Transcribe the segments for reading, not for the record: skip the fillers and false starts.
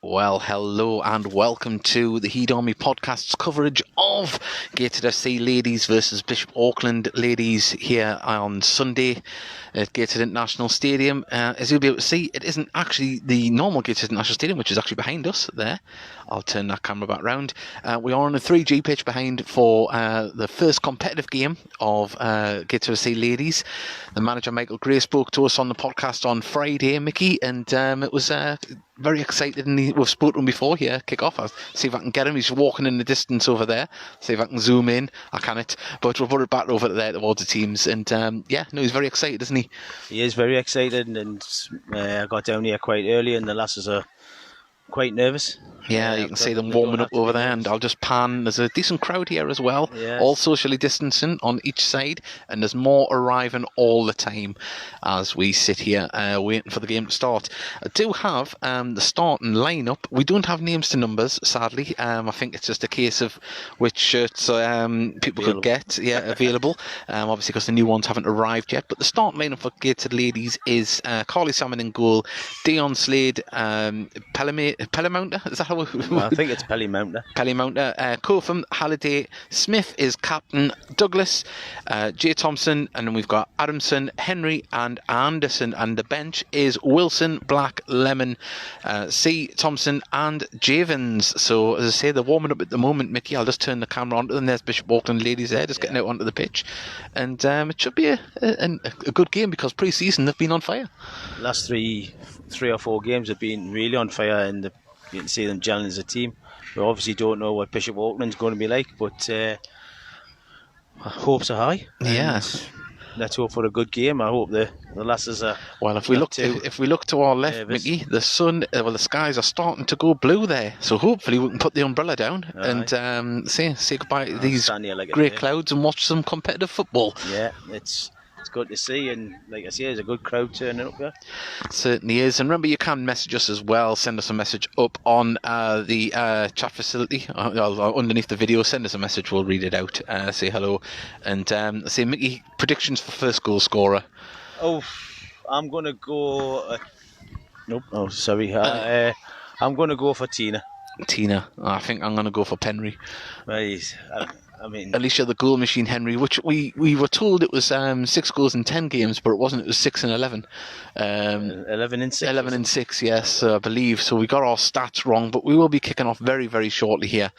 Well, hello and welcome to the Heed Army podcast's coverage of Gateshead FC Ladies versus Bishop Auckland Ladies here on Sunday at Gateshead International Stadium. As you'll be able to see, it isn't actually the normal Gateshead International Stadium, which is actually behind us there. I'll turn that camera back round. We are on a 3G pitch behind for the first competitive game of Gateshead FC Ladies. The manager, Michael Gray, spoke to us on the podcast on Friday, Mickey, and it was very excited, and we've spoken to him before here, kick off. I'll see if I can get him. He's walking in the distance over there. See if I can zoom in. I can't, but we'll put it back over there towards the teams. And he's very excited, isn't he? He is very excited, and I got down here quite early, and the lasses are quite nervous. Yeah, you can see them warming up over there, and I'll just pan. There's a decent crowd here as well, all socially distancing on each side, and there's more arriving all the time as we sit here waiting for the game to start. I do have the starting lineup. We don't have names to numbers, sadly. I think it's just a case of which shirts people could get available, obviously because the new ones haven't arrived yet. But the starting lineup for Gateshead Ladies is Carly Salmon in goal, Dion Slade, Pellemounter, is that how I think it's Pelly Mounter. Cotham, Halliday, Smith is captain, Douglas, Jay Thompson, and then we've got Adamson, Henry and Anderson, and the bench is Wilson, Black, Lemon, C, Thompson and Javens. So as I say, they're warming up at the moment, Mickey. I'll just turn the camera on to them. There's Bishop Auckland Ladies there, just getting out onto the pitch, and it should be a good game because pre-season they've been on fire. Last three or four games have been really on fire, and you can see them gelling as a team. We obviously don't know what Bishop Auckland's going to be like, but hopes are high. Yeah. Let's hope for a good game. I hope the lasses are. Well, if we look to our left, Mickey, the sun, the skies are starting to go blue there. So hopefully we can put the umbrella down and say goodbye to these grey clouds and watch some competitive football. Yeah, it's good to see, and like I say, there's a good crowd turning up there. Certainly is. And remember, you can message us as well. Send us a message up on the chat facility underneath the video. Send us a message, we'll read it out, say hello, and say, Mickey, predictions for first goal scorer. I'm going to go I'm going to go for Tina. I think I'm going to go for Penry. Right. Alicia, the goal machine, Henry, which we were told it was 6 goals in 10 games, but it wasn't. It was 6 and 11. 11 and 6. 11 and 6, yes, I believe. So we got our stats wrong, but we will be kicking off very, very shortly here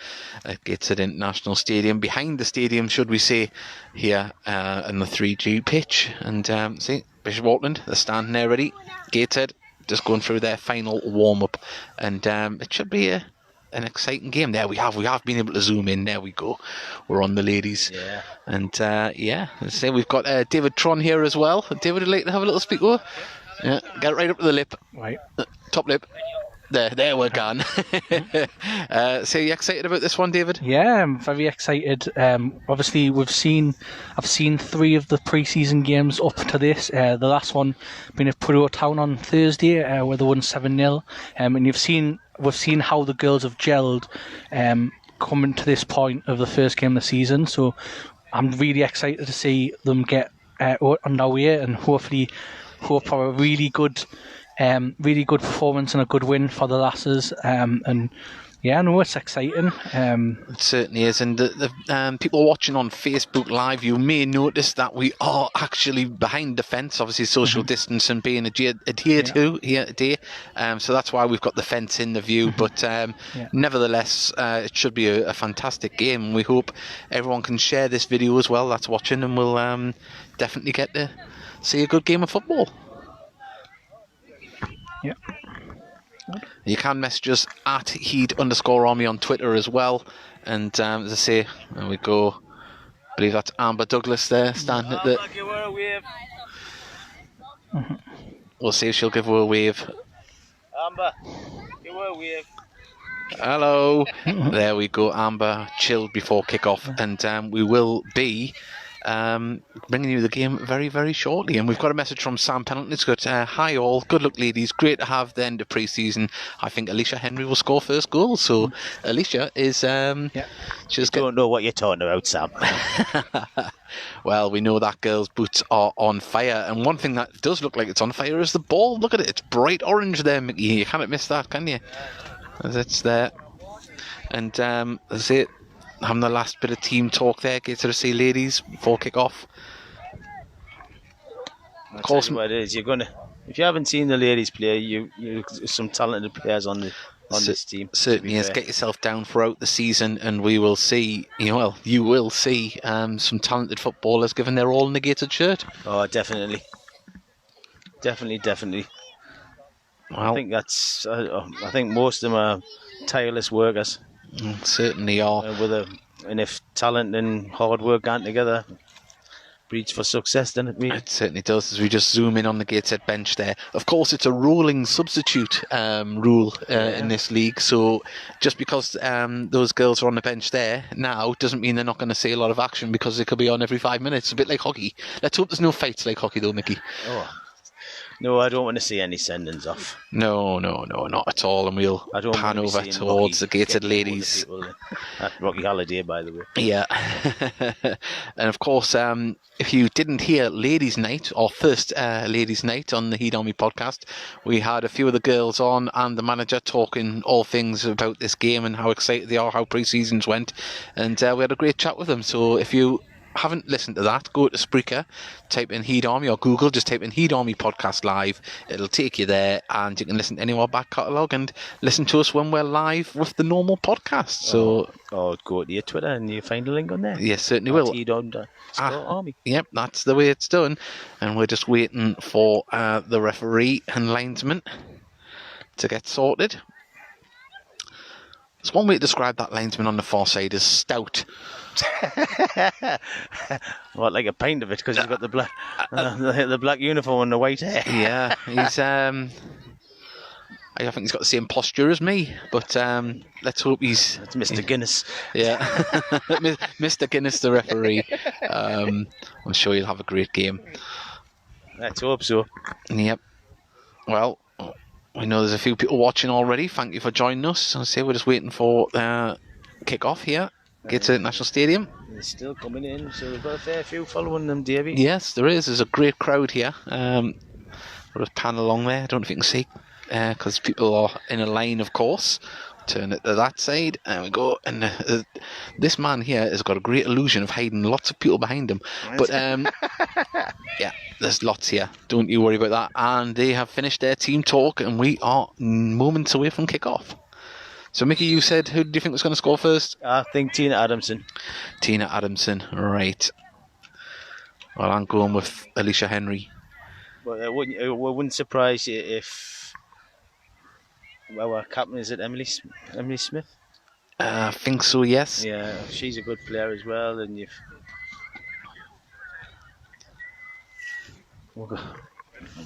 at Gateshead International Stadium. Behind the stadium, should we say, here in the 3G pitch. And see, Bishop Auckland, they're standing there ready. Gateshead just going through their final warm-up. And it should be an exciting game. There we have been able to zoom in. There we go. We're on the ladies. Yeah. And let's say we've got David Tron here as well. David would like to have a little speak over. Yeah, get right up to the lip. Right. Top lip. There we're gone. So you excited about this one, David? Yeah, I'm very excited. Obviously, I've seen 3 of the pre-season games up to this. The last one being at Puro Town on Thursday, where they won 7-0. And we've seen how the girls have gelled coming to this point of the first game of the season. So I'm really excited to see them get on their way and hopefully hope for a really good performance and a good win for the lasses. It's exciting. It certainly is. And the people watching on Facebook Live, you may notice that we are actually behind the fence. Obviously, social distancing being adhered to here today. So that's why we've got the fence in the view. But nevertheless, it should be a fantastic game. We hope everyone can share this video as well that's watching, and we'll definitely get to see a good game of football. Yeah. You can message us at Heed_Army on Twitter as well. And as I say, there we go. I believe that's Amber Douglas there standing at the. Give her a wave. We'll see if she'll give her a wave. Amber, give her a wave. Hello. There we go, Amber. Chilled before kick-off. And we will be bringing you the game very, very shortly. And we've got a message from Sam Pendleton. It's got, hi all, good luck ladies, great to have the end of pre-season. I think Alicia Henry will score first goal. So Alicia is just don't know what you're talking about, Sam. Well, we know that girl's boots are on fire, and one thing that does look like it's on fire is the ball. Look at it, it's bright orange there, Mickey. You can't miss that, can you? as it's there. And that's it. Having the last bit of team talk there. Gateshead FC Ladies before kick-off. Of course, what it is. If you haven't seen the ladies play, you some talented players on this team. Certainly is. Get yourself down throughout the season, and we will see. You will see some talented footballers giving their all in the Gateshead shirt. Oh, definitely. Well, I think that's. I think most of them are tireless workers. Certainly are. And if talent and hard work aren't together, breeds for success, doesn't it? Really? It certainly does. As we just zoom in on the Gateshead bench there. Of course, it's a rolling substitute rule in this league. So just because those girls are on the bench there now doesn't mean they're not going to see a lot of action, because they could be on every 5 minutes. A bit like hockey. Let's hope there's no fights like hockey, though, Mickey. Oh. No, I don't want to see any sendings off. No, not at all. And we'll pan over towards the Gateshead Ladies. Rocky Holiday, by the way. Yeah. And of course, if you didn't hear Ladies Night, or first Ladies Night on the Heed Army podcast, we had a few of the girls on and the manager talking all things about this game and how excited they are, how pre-seasons went. And we had a great chat with them. So if you haven't listened to that, go to Spreaker, type in Heed Army, or Google, just type in Heed Army Podcast Live. It'll take you there, and you can listen to any of our back catalogue and listen to us when we're live with the normal podcast. So, go to your Twitter and you find a link on there. Yes, certainly will. Heed Army. Yep, that's the way it's done. And we're just waiting for the referee and linesman to get sorted. There's one way to describe that linesman on the far side as stout. What, like a pint of it, because he's got the black uniform and the white hair. Yeah, he's I think he's got the same posture as me, but let's hope he's... It's Mr. Guinness. Yeah, Mr. Guinness, the referee. I'm sure you'll have a great game. Let's hope so. Yep. Well, we know there's a few people watching already. Thank you for joining us. I say we're just waiting for kick-off here. Gateshead International Stadium. They're still coming in, so we've got a fair few following them, Davey. Yes, there is. There's a great crowd here. We'll just pan along there. I don't know if you can see, because people are in a line, of course. Turn it to that side. There we go. And this man here has got a great illusion of hiding lots of people behind him. But yeah, there's lots here. Don't you worry about that. And they have finished their team talk, and we are moments away from kick-off. So, Mickey, you said, who do you think was going to score first? I think Tina Adamson. Tina Adamson, right. Well, I'm going with Alicia Henry. But it wouldn't surprise you if... Well, our captain, is it Emily Smith? I think so, yes. Yeah, she's a good player as well, and you've...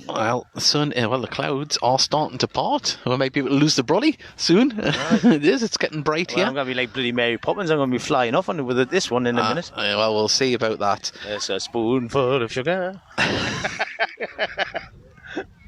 Well, the clouds are starting to part. We might be able to lose the brolly soon. Right. It is. It's getting bright here. I'm going to be like bloody Mary Poppins. I'm going to be flying off with this one in a minute. Well, we'll see about that. It's a spoonful of sugar.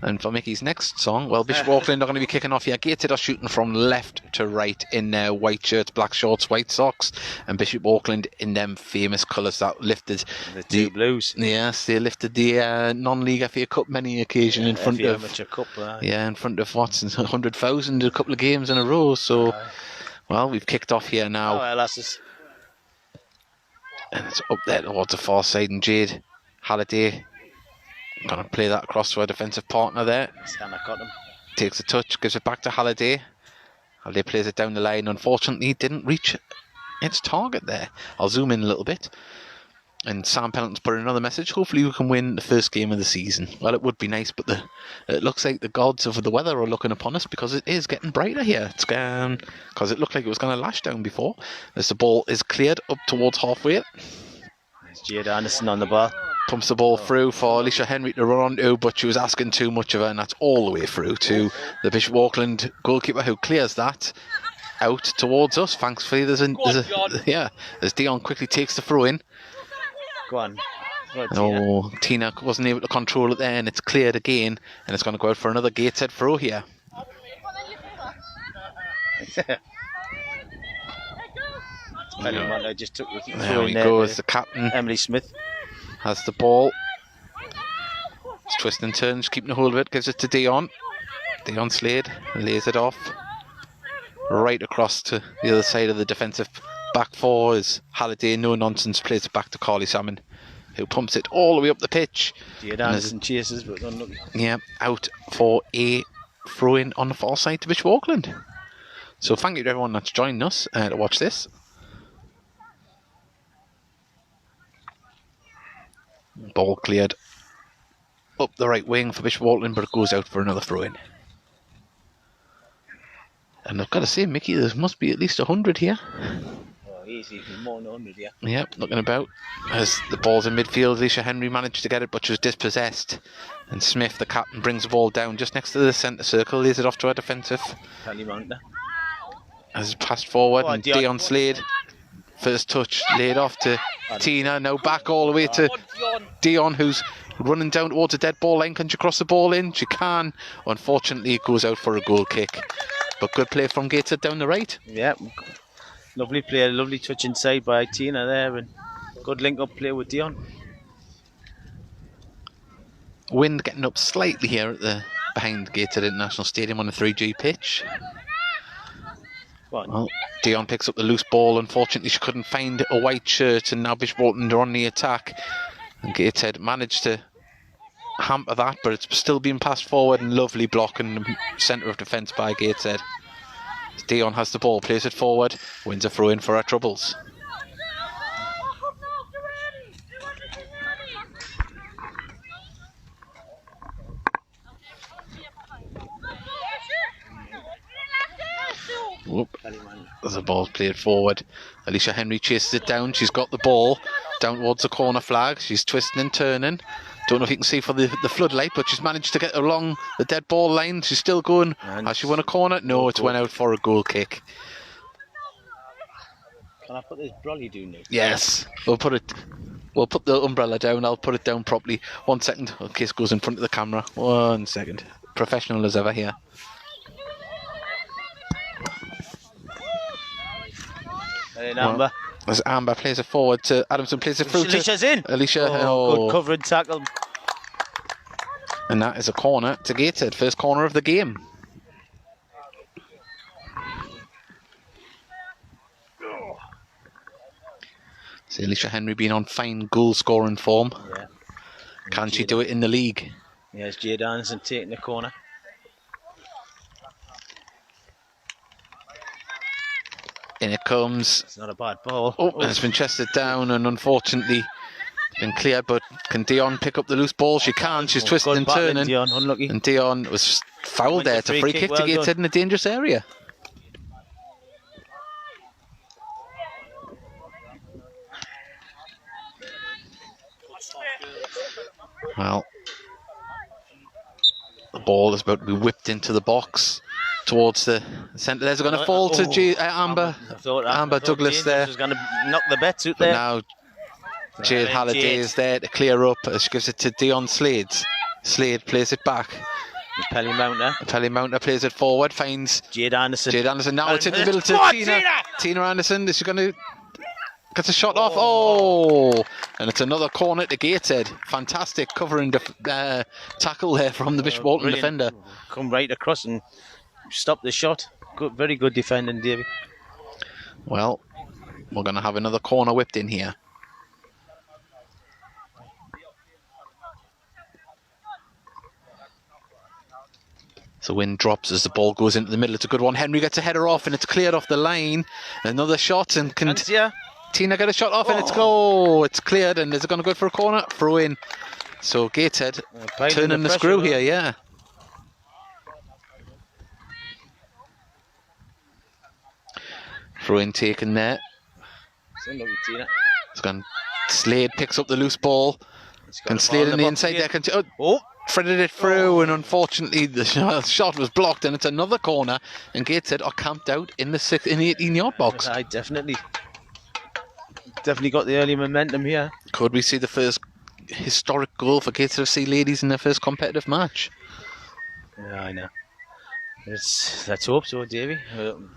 And for Mickey's next song, well, Bishop Auckland are going to be kicking off here. Gateshead are shooting from left to right in their white shirts, black shorts, white socks, and Bishop Auckland in them famous colours that lifted the two blues. Yes, they lifted the non-league FA Cup many occasions in front of Amateur Cup. In front of 100,000 a couple of games in a row. So, well, we've kicked off here now. Oh, well, that's and it's up there towards the far side, and Jade Halliday going to play that across to our defensive partner there. Takes a touch, gives it back to Halliday. Halliday plays it down the line. Unfortunately, didn't reach its target there. I'll zoom in a little bit. And Sam Pendleton's put in another message. Hopefully we can win the first game of the season. Well, it would be nice, but it looks like the gods of the weather are looking upon us, because it is getting brighter here. It's because it looked like it was going to lash down before. As the ball is cleared up towards halfway. There's Jade Anderson on the ball. Pumps the ball through for Alicia Henry to run onto, but she was asking too much of her, and that's all the way through to the Bishop Auckland goalkeeper, who clears that out towards us. Thankfully, there's Dion quickly takes the throw in. Go on, Tina. Tina wasn't able to control it there, and it's cleared again, and it's going to go out for another Gateshead throw here. Just took the there we go, as the captain, Emily Smith, has the ball. It's twists and turns, keeping a hold of it, gives it to Dion. Dion Slade lays it off. right across to the other side of the defensive back four as Halliday, no nonsense, plays it back to Carly Salmon, who pumps it all the way up the pitch. Jade Anderson chases, but unlucky. Yeah, out for a throw-in on the far side to Bishop Auckland. So thank you to everyone that's joined us to watch this. Ball cleared up the right wing for Bishop Auckland, but it goes out for another throw-in. And I've got to say, Mickey, there must be at least 100 here. Oh, easy, more than 100, yeah. Yep, looking about. As the ball's in midfield, Alicia Henry managed to get it, but she was dispossessed. And Smith, the captain, brings the ball down just next to the centre circle, lays it off to her defensive. As it's passed forward, and Dion Slade, first touch, laid off to Tina, now back all the way to Dion, who's running down towards the dead ball line. Can she cross the ball in? She can. Unfortunately, it goes out for a goal kick. But good play from Gateshead down the right. Yeah, lovely play, lovely touch inside by Tina there, and good link-up play with Dion. Wind getting up slightly here at the behind Gateshead International Stadium on the 3G pitch. Well, Dion picks up the loose ball. Unfortunately, she couldn't find a white shirt, and now Bishop Auckland are on the attack. And Gateshead managed to hamper that, but it's still being passed forward, and lovely block in the centre of defence by Gateshead. Dion has the ball, plays it forward, wins a throw in for her troubles. Whoop. As the ball's played forward, Alicia Henry chases it down. She's got the ball down towards the corner flag. She's twisting and turning. Don't know if you can see for the floodlight, but she's managed to get along the dead ball line. She's still going. Has she won a corner? No, it's went out for a goal kick. Can I put this brolly down now? Yes, we'll put the umbrella down. I'll put it down properly. 1 second, in case it goes in front of the camera. 1 second. Professional as ever here. Amber. As Amber plays it forward to Adamson, plays it through Alicia's to in. Alicia. Good cover and tackle. And that is a corner to Gateshead. First corner of the game. See Alicia Henry being on fine goal scoring form. Yeah. Can she do it in the league? Yes, Jade Anderson taking the corner. In it comes. It's not a bad ball. Oh, it's been chested down, and unfortunately been cleared, but can Dion pick up the loose ball? She can. She's twisting and turning. Dion, unlucky. And Dion was fouled there. It's a free kick to Gateshead in a dangerous area. Well, the ball is about to be whipped into the box towards the centre. There's going to fall to Amber Douglas there. Was going to knock the bets out but there. Now Jade Halliday is there to clear up. She gives it to Dion Slade. Slade plays it back. Pelly Mounter plays it forward, finds Jade Anderson. Now it's in the middle to Tina Anderson. Is she going to get a shot off? Oh! And it's another corner to Gateshead. Fantastic covering tackle there from the Bishop Auckland defender. Come right across and stop the shot. Good, very good defending, Davey. Well, we're going to have another corner whipped in here. So wind drops as the ball goes into the middle. It's a good one. Henry gets a header off and it's cleared off the line. Another shot, and can Tina get a shot off and it's cleared, and is it going to go for a corner? Throw in. So Gateshead turning the screw here, yeah. Throw in taken there. It's gone. Slade picks up the loose ball. Can Slade in the inside there. Threaded it through, and unfortunately the shot was blocked, and it's another corner, and Gateshead are camped out in the 18-yard box. I definitely got the early momentum here. Could we see the first historic goal for Gateshead FC Ladies in their first competitive match? Yeah, I know. Let's hope so, Davey.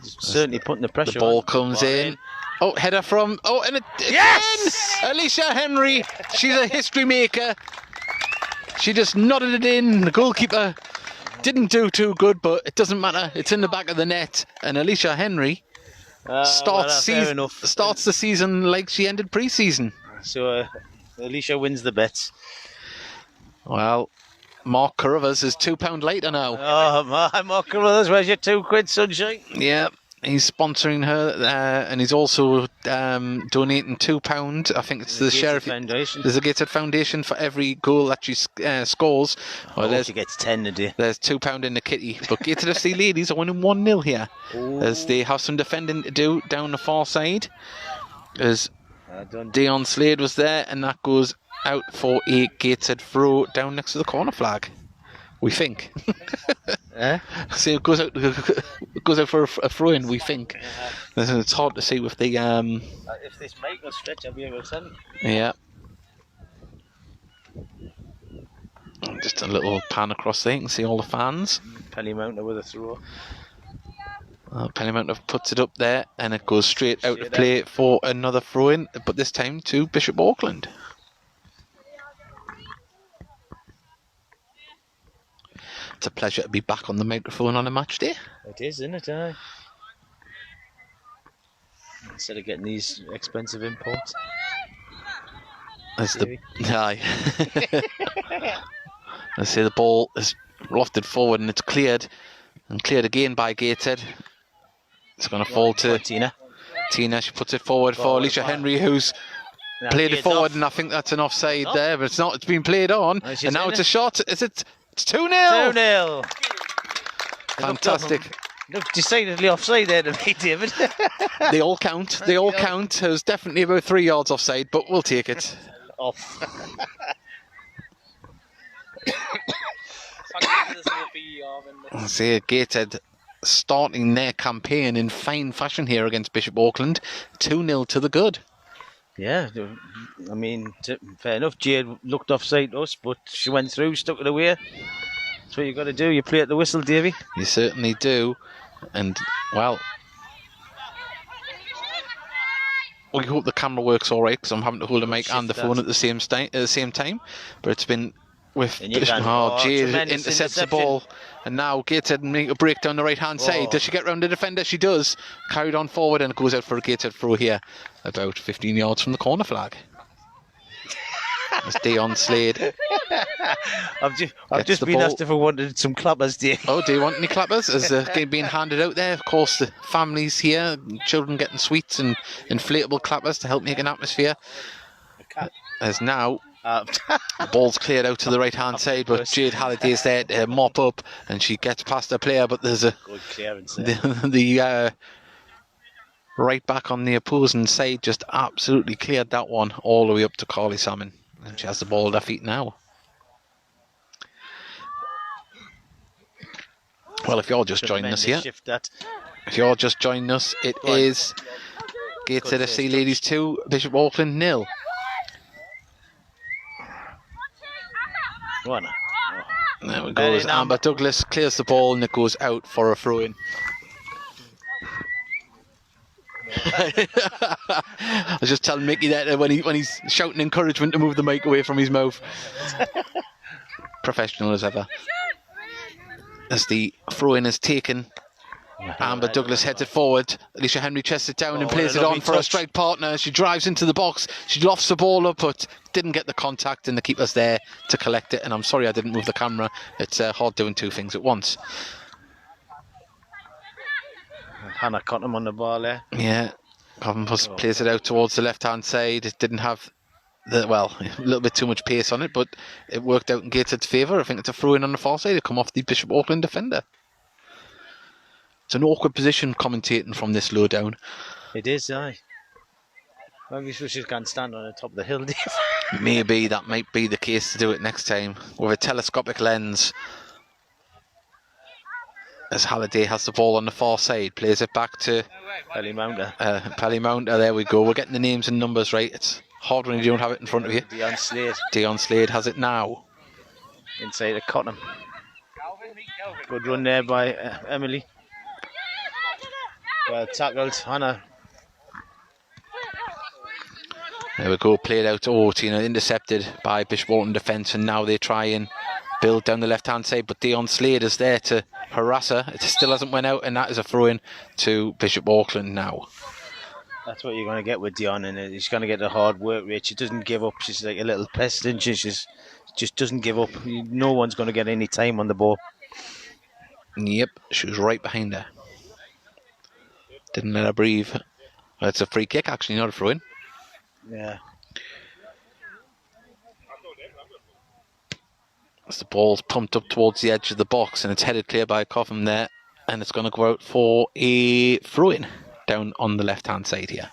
Certainly putting the pressure on. The ball comes in. Oh, header from... Oh, and yes! Alicia Henry. She's a history maker. She just nodded it in. The goalkeeper didn't do too good, but it doesn't matter. It's in the back of the net, and Alicia Henry starts the season like she ended pre-season. So Alicia wins the bets. Well, Mark Carruthers is £2 later now. Oh, Mark Carruthers, where's your £2, sunshine? Yeah, he's sponsoring her, and he's also donating £2. I think it's the Sheriff Foundation. There's a Gateshead Foundation for every goal that she scores. Well, she gets 10 a day. There's £2 in the kitty. But Gateshead FC Ladies are winning 1-0 here. Ooh. As they have some defending to do down the far side. As Dion Slade was there, and that goes out for a Gateshead throw down next to the corner flag. We think. So it goes out for a throw in, we think. It's hard to see with the if this mic will stretch, I'll be able to send it. Yeah. Just a little pan across there, you can see all the fans. Penny Mountain with a throw. Penny Mountain puts it up there, and it goes straight out of play for another throw in, but this time to Bishop Auckland. It's a pleasure to be back on the microphone on a match day. It is, isn't it? Instead of getting these expensive imports. As I say the ball is lofted forward and it's cleared, and cleared again by Gateshead. It's going to fall to Tina. She puts it forward for Alicia Henry, who's played it forward, and I think that's an offside there, but it's not. It's been played on, and now it's a shot. Is it? It's 2-0. 2-0. Fantastic. Look decidedly offside there to me, David. They all count. They all count. It was definitely about 3 yards offside, but we'll take it. Off. See, Gateshead starting their campaign in fine fashion here against Bishop Auckland. 2-0 to the good. Yeah, I mean, fair enough. Jade looked offside to us, but she went through, stuck it away. That's what you got to do. You play at the whistle, Davy. You certainly do. And, well, we hope the camera works all right, because I'm having to hold the mic and the phone at the same time. But it's been with Jade intercepts the ball, and now Gateshead make a break down the right hand side. Does she get round the defender? She does. Carried on forward, and it goes out for a Gateshead throw here, about 15 yards from the corner flag. That's Dion Slade. I've just been asked if I wanted some clappers, Dave. Oh, do you want any clappers? As being handed out there, of course, the families here, children getting sweets and inflatable clappers to help make an atmosphere. As now the ball's cleared out to the right hand side, but Jade Halliday's there to mop up, and she gets past her player, but there's a good clearance the right back on the opposing side just absolutely cleared that one all the way up to Carly Salmon, and she has the ball at her feet now. Well, if you're just joining us here, it is Gateshead FC Ladies 2, Bishop Auckland 0. There we go. Amber Douglas clears the ball, and it goes out for a throw-in. I was just telling Mickey that when he's shouting encouragement to move the mic away from his mouth. Professional as ever. As the throw-in is taken, Amber Douglas heads it forward. Alicia Henry chests it down and plays it on for a strike partner. She drives into the box. She lofts the ball up, but didn't get the contact, and the keeper's there to collect it. And I'm sorry I didn't move the camera. It's hard doing two things at once. Hannah Cotton on the ball there. Yeah, Cotton plays it out towards the left-hand side. It didn't have a little bit too much pace on it, but it worked out in Gateshead's favour. I think it's a throw-in on the far side. It come off the Bishop Auckland defender. It's an awkward position commentating from this low down. It is, aye. Maybe she can't stand on the top of the hill, Dave. Maybe that might be the case to do it next time with a telescopic lens. As Halliday has the ball on the far side, plays it back to Pelly Mounter. Pelly Mounter, there we go. We're getting the names and numbers right. It's hard when you don't have it in front of you. Dion Slade. Dion Slade has it now. Inside of Cotton. Good run there by Emily. Well tackled, Hannah. There we go, played out. Oh, Tina intercepted by Bishop Auckland defence, and now they try and build down the left-hand side, but Dion Slade is there to harass her. It still hasn't went out, and that is a throw-in to Bishop Auckland now. That's what you're going to get with Dion, and he's going to get the hard work rate. She doesn't give up. She's like a little pest, and she just doesn't give up. No one's going to get any time on the ball. Yep, she was right behind her. Didn't let her breathe. That's a free kick, actually, not a throw-in. Yeah. As the ball's pumped up towards the edge of the box, and it's headed clear by Coffin there, and it's going to go out for a throw-in down on the left-hand side here.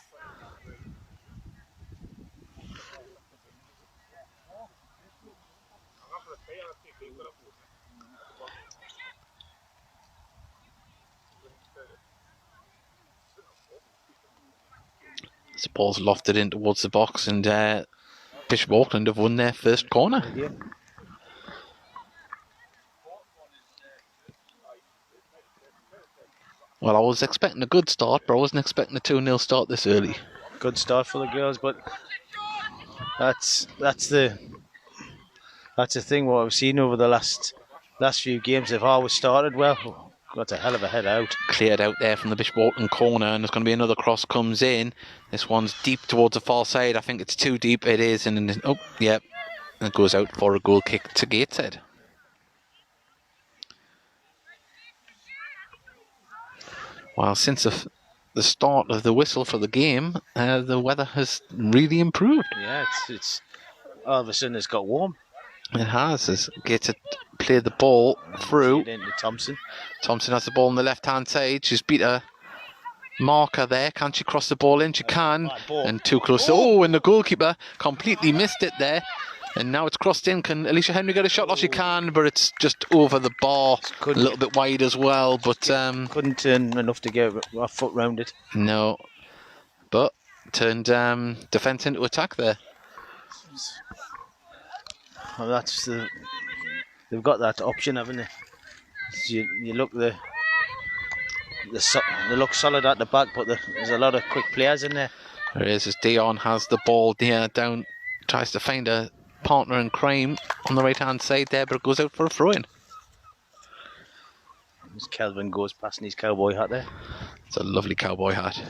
The ball's lofted in towards the box, and Bishop Auckland have won their first corner. Yeah. Well, I was expecting a good start, but I wasn't expecting a 2-0 start this early. Good start for the girls, but that's the thing. What I've seen over the last few games, they've always started well. Got a hell of a head out. Cleared out there from the Bishop Auckland corner, and there's going to be another cross comes in. This one's deep towards the far side. I think it's too deep. It is, and oh, yep, and it goes out for a goal kick to Gateshead. Well, since the start of the whistle for the game, the weather has really improved. Yeah, it's all of a sudden it's got warm. It has, as Gateshead played the ball through. Into Thompson. Thompson has the ball on the left-hand side. She's beat a marker there. Can she cross the ball in? She can. And too close. Oh, and the goalkeeper completely missed it there. And now it's crossed in. Can Alicia Henry get a shot? Oh, she can, but it's just over the bar. A little bit wide as well, but couldn't turn enough to get a foot round it. No, but turned defence into attack there. Well, they've got that option, haven't they? You look they look solid at the back, but there's a lot of quick players in there. There is, as Dion has the ball there down, tries to find a partner in crime on the right hand side there, but it goes out for a throw-in. As Kelvin goes past in his cowboy hat there. It's a lovely cowboy hat.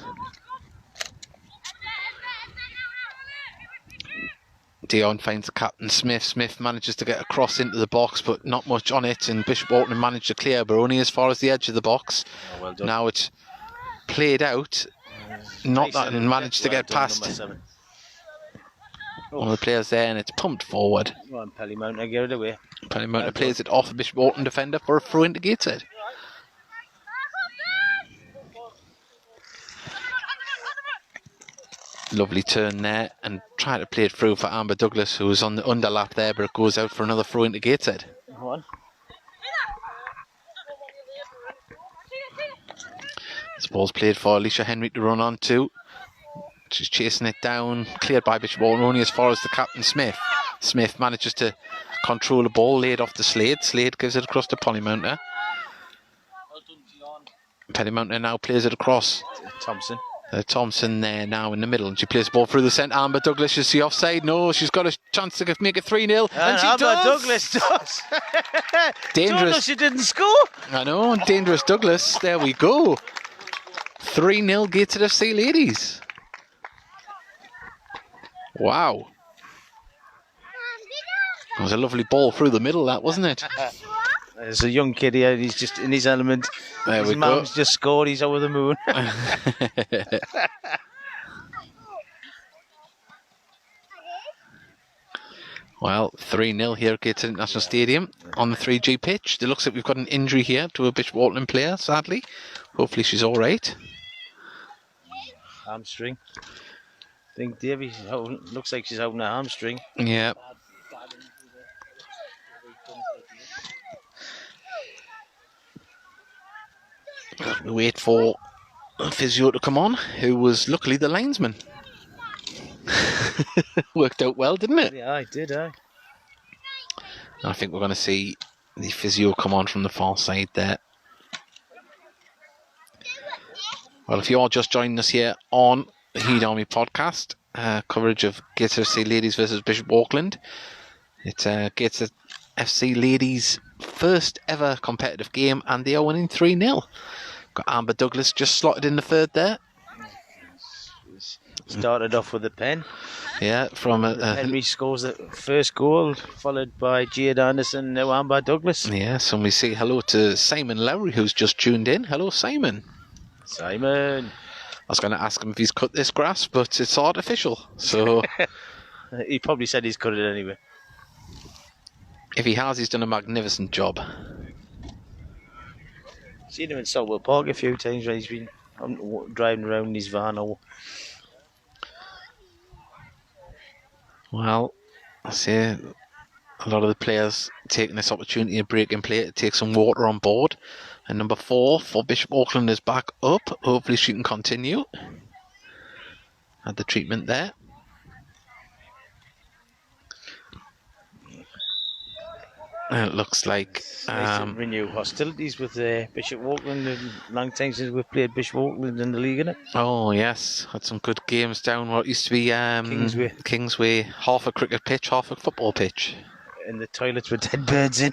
Dion finds the captain Smith. Smith manages to get a cross into the box, but not much on it, and Bishop Auckland managed to clear, but only as far as the edge of the box. Oh, well done. Now it's played out, not that, and managed to get past one of the players there, and it's pumped forward. Go on, Pelly Mountain, get it away. Pelly Mountain plays it off the Bishop Auckland defender for a throw into Gateshead. Lovely turn there, and try to play it through for Amber Douglas, who was on the underlap there, but it goes out for another throw into Gateshead. This ball's played for Alicia Henry to run on to. She's chasing it down, cleared by Bishop Auckland, only as far as the captain Smith. Smith manages to control the ball, laid off to Slade. Slade gives it across to Polly Mountain. Polly Mountain now plays it across. Thompson. Thompson there now in the middle, and she plays the ball through the centre. Amber Douglas, is she offside? No, she's got a chance to make it 3-0, and she Amber does. Douglas does. Dangerous. She didn't score. I know, dangerous Douglas. There we go. 3-0 Gateshead FC Ladies. Wow. It was a lovely ball through the middle, that, wasn't it? There's a young kid here, he's just in his element. There his we mum's go. just scored, he's over the moon. Well, 3-0 here at Gateshead International Stadium on the 3G pitch. It looks like we've got an injury here to a Bishop Auckland player, sadly. Hopefully she's all right. Hamstring. I think Davey looks like she's having a hamstring. Yeah. We wait for a physio to come on, who was luckily the linesman. Worked out well, didn't it? Yeah, I did, I think we're going to see the physio come on from the far side there. Well, if you are just joining us here on the Heed Army podcast, coverage of Gateshead FC Ladies versus Bishop Auckland. It's Gateshead FC Ladies' first ever competitive game, and they are winning 3-0. Got Amber Douglas just slotted in the third there. Started off with a pen. Yeah, from Henry scores the first goal, followed by Jade Anderson, now Amber Douglas. Yes, and we say hello to Simon Lowry, who's just tuned in. Hello, Simon. Simon. I was going to ask him if he's cut this grass, but it's artificial. So He probably said he's cut it anyway. if he has, he's done a magnificent job. Seen him in Saltwell Park a few times when he's been driving around in his van. Well, I say a lot of the players taking this opportunity of breaking play to take some water on board. And number 4 for Bishop Auckland is back up. Hopefully she can continue. Had the treatment there. And it looks like Nice to renew hostilities with Bishop Auckland. Long time since we've played Bishop Auckland in the league, innit? oh yes, had some good games down what used to be Kingsway, half a cricket pitch, half a football pitch. And the toilets with dead birds in.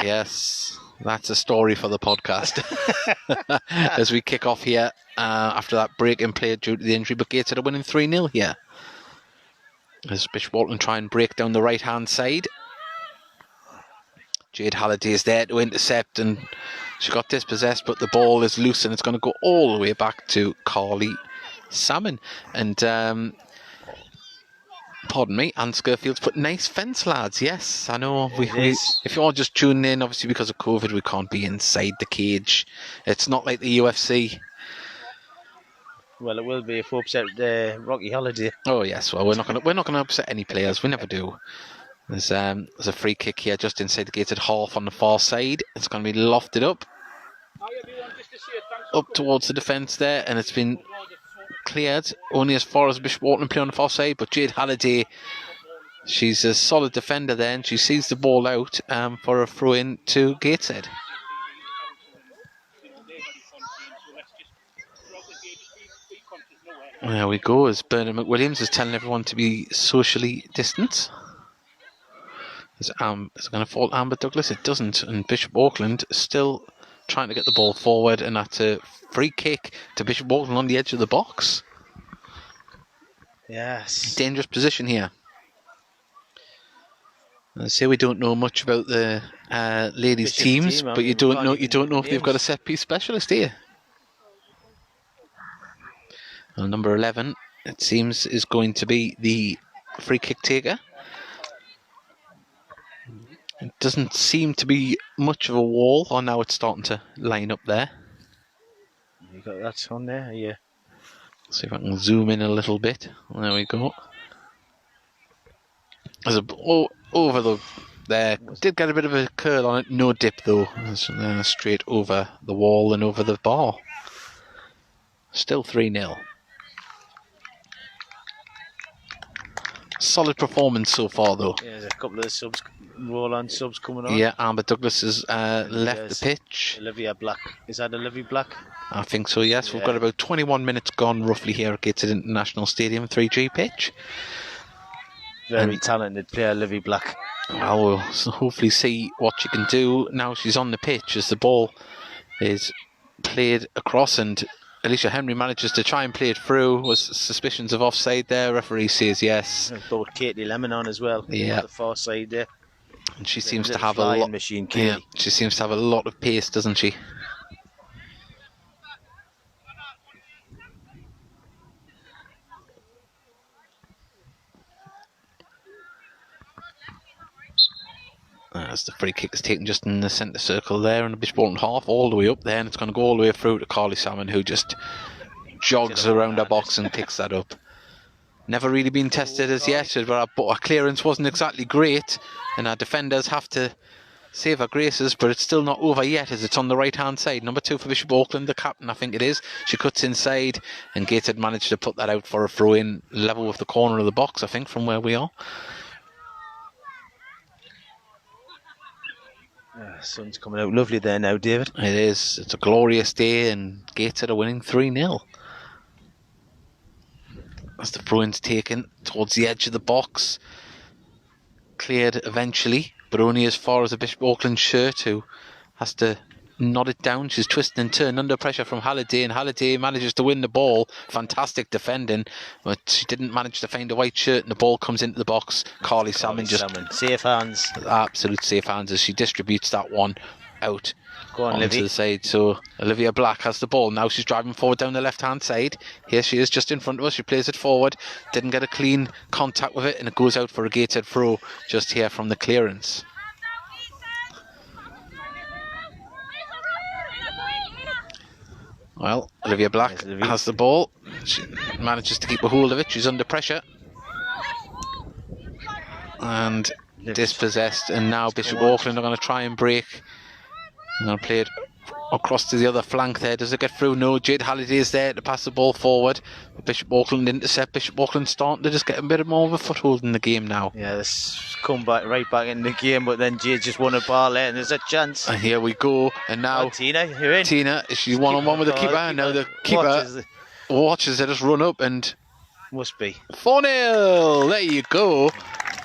Yes, that's a story for the podcast. As we kick off here after that break in play due to the injury, but Gateshead are winning 3-0 here. As Bishop Auckland try and break down the right hand side. Jade Halliday is there to intercept, and she got dispossessed, but the ball is loose and it's going to go all the way back to Carly Salmon. And pardon me, Anne Scurfield's put nice fence, lads. Yes, I know. If you're just tuning in, obviously because of COVID, we can't be inside the cage. It's not like the UFC. Well, it will be if we upset Rocky Holiday. Oh yes, well we're not gonna upset any players. We never do. There's a free kick here just inside the gated half on the far side. It's going to be lofted up towards the defence there, and it's been cleared only as far as Bishop Auckland play on the far side. But Jade Halliday, she's a solid defender there, and she sees the ball out for a throw in to Gateshead. There we go, as Bernard McWilliams is telling everyone to be socially distant. Is it going to fall Amber Douglas? It doesn't, and Bishop Auckland still trying to get the ball forward, and that's a free kick to Bishop Auckland on the edge of the box. Yes. Dangerous position here. I say we don't know much about the ladies' teams, but you don't know if they've got a set piece specialist here. Well, number 11, it seems, is going to be the free kick taker. It doesn't seem to be much of a wall. Oh, now it's starting to line up there. You got that on there, yeah. See if I can zoom in a little bit. There we go. There's over the there. Did get a bit of a curl on it. No dip though. It's straight over the wall and over the bar. Still 3-0. Solid performance so far though. Yeah, there's a couple of subs, roll-on subs coming on. Yeah, Amber Douglas has left the pitch. Olivia Black. Is that Olivia Black? I think so, yes. Yeah. We've got about 21 minutes gone roughly here at Gateshead International Stadium, 3G pitch. Very talented player, Olivia Black. Well, we'll hopefully see what she can do now she's on the pitch as the ball is played across, and Alicia Henry manages to try and play it through. Was suspicions of offside there. Referee says yes. Brought Katie Lemon on as well. Yeah. On the far side there. And she seems to have a lot. Machine, yeah, she seems to have a lot of pace, doesn't she? As the free kick is taken just in the centre circle there, and the Bishop Auckland half all the way up there, and it's going to go all the way through to Carly Salmon, who just jogs around her box and picks that up. Never really been tested as yet, but our clearance wasn't exactly great, and our defenders have to save our graces, but it's still not over yet as it's on the right hand side. Number 2 for Bishop Auckland, the captain, I think it is. She cuts inside, and Gateshead managed to put that out for a throw in level with the corner of the box, I think, from where we are. Sun's coming out lovely there now, David. It is. It's a glorious day, and Gateshead are winning 3-0. As the throw-in's taken towards the edge of the box, cleared eventually but only as far as the Bishop Auckland shirt, who has to nod it down. She's twisting and turning under pressure from Halliday, and Halliday manages to win the ball. Fantastic defending, but she didn't manage to find a white shirt, and the ball comes into the box. Carly Salmon just safe hands, absolute safe hands as she distributes that one out. Go on, onto Livy. the side. So Olivia Black has the ball. Now she's driving forward down the left hand side. Here she is just in front of us. She plays it forward. Didn't get a clean contact with it, and it goes out for a Gateshead throw just here from the clearance. Well, Olivia Black has the ball. She manages to keep a hold of it. She's under pressure. And dispossessed. And now Bishop Auckland are going to try and break. I'm going to play it across to the other flank there. Does it get through? No. Jade Halliday is there to pass the ball forward. But Bishop Auckland intercept. Bishop Auckland starting to just get a bit more of a foothold in the game now. Yeah, this come back right back in the game, but then Jade just won a ball there, and there's a chance. And here we go. And now Tina, you're in. Tina, she's one-on-one with the keeper. And now the keeper watches it just run up and must be 4-0. There you go.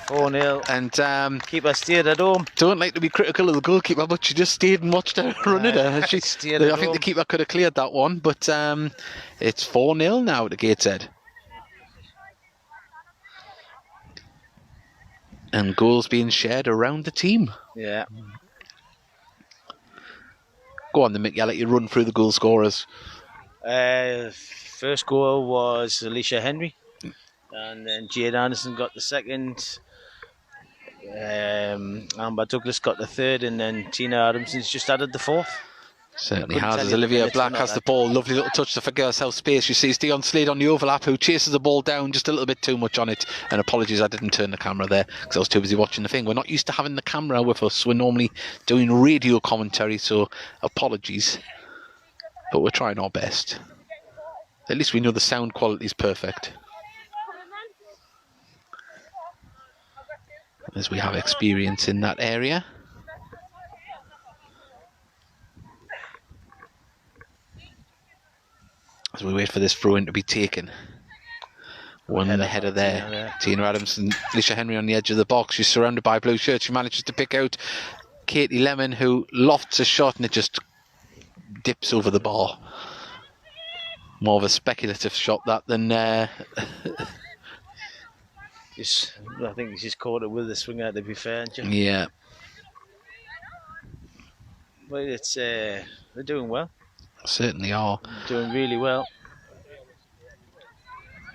4-0. And keeper stayed at home. Don't like to be critical of the goalkeeper, but she just stayed and watched her run it. I think the keeper could have cleared that one, but it's 4-0 now to Gateshead. And goals being shared around the team. Yeah. Go on then, Mick, I'll let you run through the goal scorers. First goal was Alicia Henry, and then Jade Anderson got the second. Amber Douglas got the third, and then Tina Adamson's just added the fourth. Certainly has, as Olivia Black has the ball. Lovely little touch to figure herself space. You see Dion Slade on the overlap, who chases the ball down just a little bit too much on it. And apologies, I didn't turn the camera there because I was too busy watching the thing. We're not used to having the camera with us. We're normally doing radio commentary, so apologies. But we're trying our best. At least we know the sound quality is perfect, as we have experience in that area. As we wait for this throw-in to be taken. One in the header there. Tina Adamson, Alicia Henry on the edge of the box. She's surrounded by blue shirts. She manages to pick out Katie Lemon, who lofts a shot and it just dips over the bar. More of a speculative shot that than... I think she's caught it with the swinger, to be fair. Yeah. But it's they're doing well. Certainly are. Doing really well.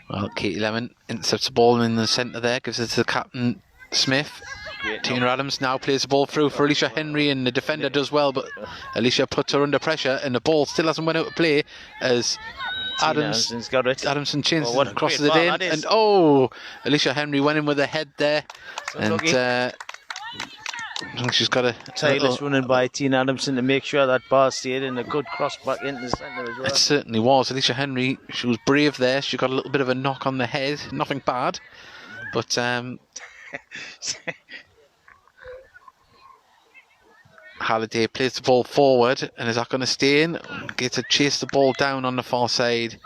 Well, Katie Lemon intercepts the ball in the centre there, gives it to the captain Smith. Tina Adams now plays the ball through for Alicia Henry, and the defender does well, but Alicia puts her under pressure, and the ball still hasn't went out of play as Adamson's got it. Adamson changes it, crosses it in, and Alicia Henry went in with her head there, and I think she's got a tireless running by Tina Adamson to make sure that ball stayed in. A good cross back into the centre as well. It certainly was. Alicia Henry, she was brave there. She got a little bit of a knock on the head, nothing bad, but Halliday plays the ball forward, and is that going to stay in? Gets to chase the ball down on the far side,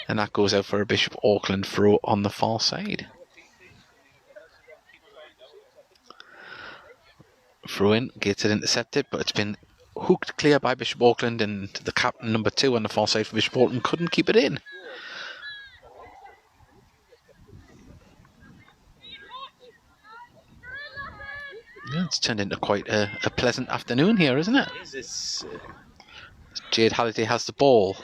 and that goes out for a Bishop Auckland throw on the far side. Throw in, gets it intercepted, but it's been hooked clear by Bishop Auckland, and the captain number 2 on the far side for Bishop Auckland couldn't keep it in. Yeah, it's turned into quite a pleasant afternoon here, isn't it? Jade Halliday has the ball.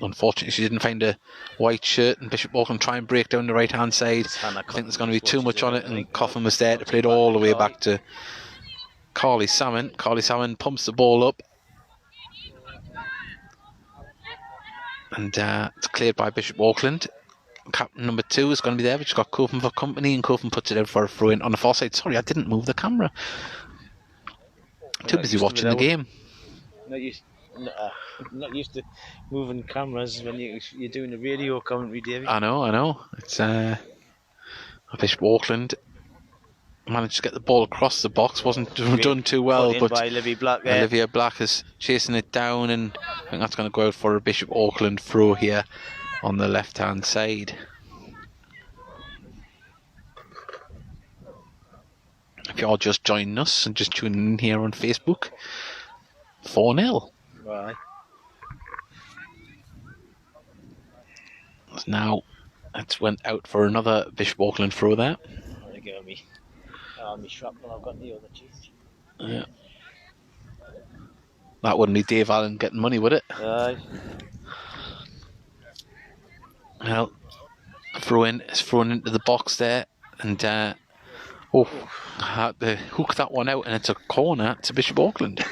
Unfortunately, she didn't find a white shirt, and Bishop Auckland try and break down the right hand side. I think there's going to be too much on it, and Coffin was there to play it all the way back to Carly Salmon. Carly Salmon pumps the ball up, and it's cleared by Bishop Auckland. Captain number 2 is going to be there, but she's got Coffin for company, and Coffin puts it out for a throw in on the far side. Sorry, I didn't move the camera. Too busy watching the game. Not used to moving cameras when you're doing the radio commentary, David. I know. It's Bishop Auckland managed to get the ball across the box. Wasn't done too well, but by Olivia Black there. Olivia Black is chasing it down, and I think that's going to go out for a Bishop Auckland throw here on the left hand side. if you're just joining us and just tuning in here on Facebook. 4-0. Right. Now, it's went out for another Bishop Auckland throw there. There you go, me shrapnel. I've got the other cheese. Yeah. That wouldn't be Dave Allen getting money, would it? Aye. Well, it's thrown into the box there, and had to hook that one out, and it's a corner to Bishop Auckland.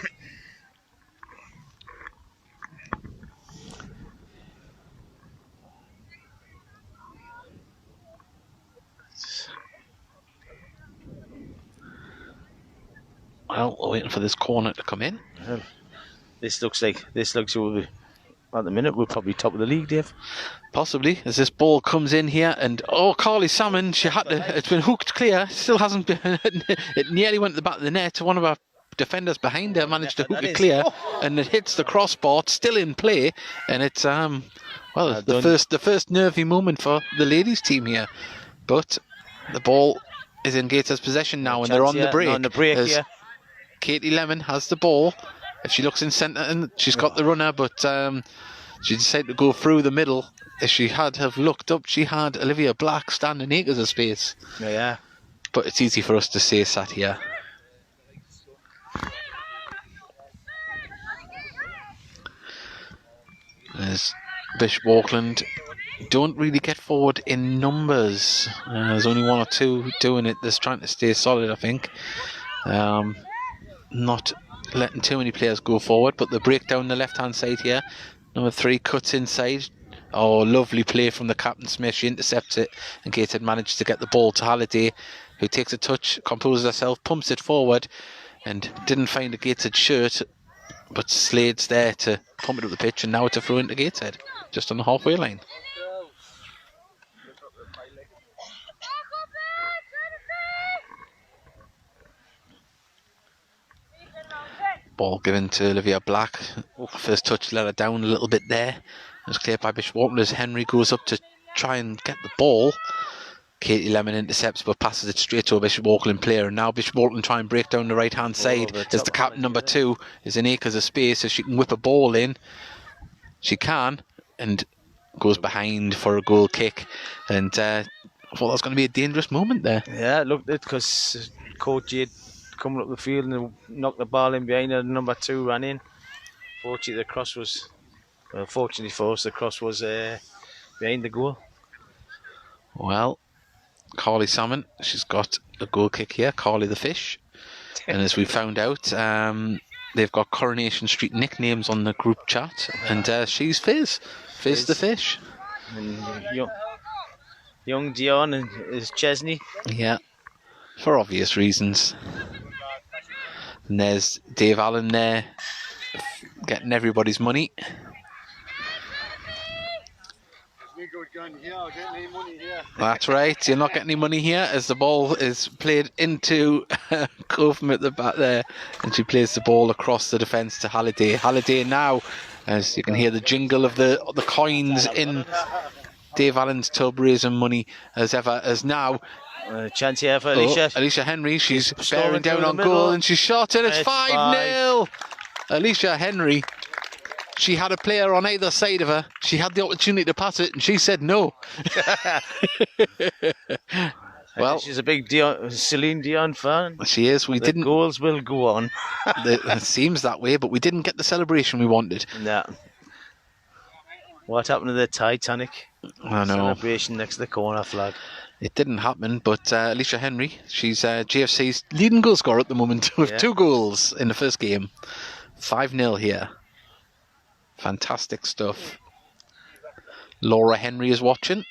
Well, we're waiting for this corner to come in. Well, this looks like we'll be, at the minute we're probably top of the league, Dave. Possibly, as this ball comes in here, and Carly Salmon, it's been hooked clear, still hasn't been, it nearly went to the back of the net. One of our defenders behind her managed to hook it clear, and it hits the crossbar, it's still in play, and it's, the first nervy moment for the ladies team here. But the ball is in Gateshead's possession now, and they're on the break. On the break, yeah. Katie Lemon has the ball. If she looks in centre, and she's got the runner, but she decided to go through the middle. If she had have looked up, she had Olivia Black standing acres of space. Yeah. But it's easy for us to say sat here. There's Bishop Auckland. Don't really get forward in numbers. There's only one or two doing it. That's trying to stay solid, I think. Not letting too many players go forward, but the break down the left hand side here. Number 3 cuts inside. Lovely play from the captain Smith. She intercepts it, and Gateshead managed to get the ball to Halliday, who takes a touch, composes herself, pumps it forward, and didn't find a Gateshead shirt, but Slade's there to pump it up the pitch, and now it's a throw into Gateshead, just on the halfway line. Ball given to Olivia Black. First touch let her down a little bit there. It's cleared by Bishop Auckland as Henry goes up to try and get the ball. Katie Lemon intercepts but passes it straight to a Bishop Auckland player, and now Bishop Auckland try and break down the right hand side as the captain number 2 is in acres of space, so she can whip a ball in. She can, and goes behind for a goal kick, and I thought that was going to be a dangerous moment there. Yeah, it looked it, because Coach Jade coming up the field and knocked the ball in behind her. Number 2 ran in. Fortunately, fortunately for us, the cross was behind the goal. Well, Carly Salmon, she's got a goal kick here, Carly the Fish. And as we found out, they've got Coronation Street nicknames on the group chat, and she's Fizz the Fish. And young Dion is Chesney. Yeah, for obvious reasons. And there's Dave Allen there, getting everybody's money. That's right, you're not getting any money here, as the ball is played into Cotham at the back there, and she plays the ball across the defence to Halliday. Halliday now, as you can hear the jingle of the coins in Dave Allen's tub, raising money as ever, as now chance here for Alicia. Alicia Henry, she's bearing down on goal, and she's shot, and it's 5-0. Alicia Henry, she had a player on either side of her. She had the opportunity to pass it, and she said no. Well, she's a big Celine Dion fan. She is. The goals will go on. It seems that way, but we didn't get the celebration we wanted. No. What happened to the Titanic? I know. Celebration next to the corner flag. It didn't happen, but Alicia Henry, she's GFC's leading goal scorer at the moment with 2 goals in the first game. 5-0 here. Fantastic stuff. Laura Henry is watching.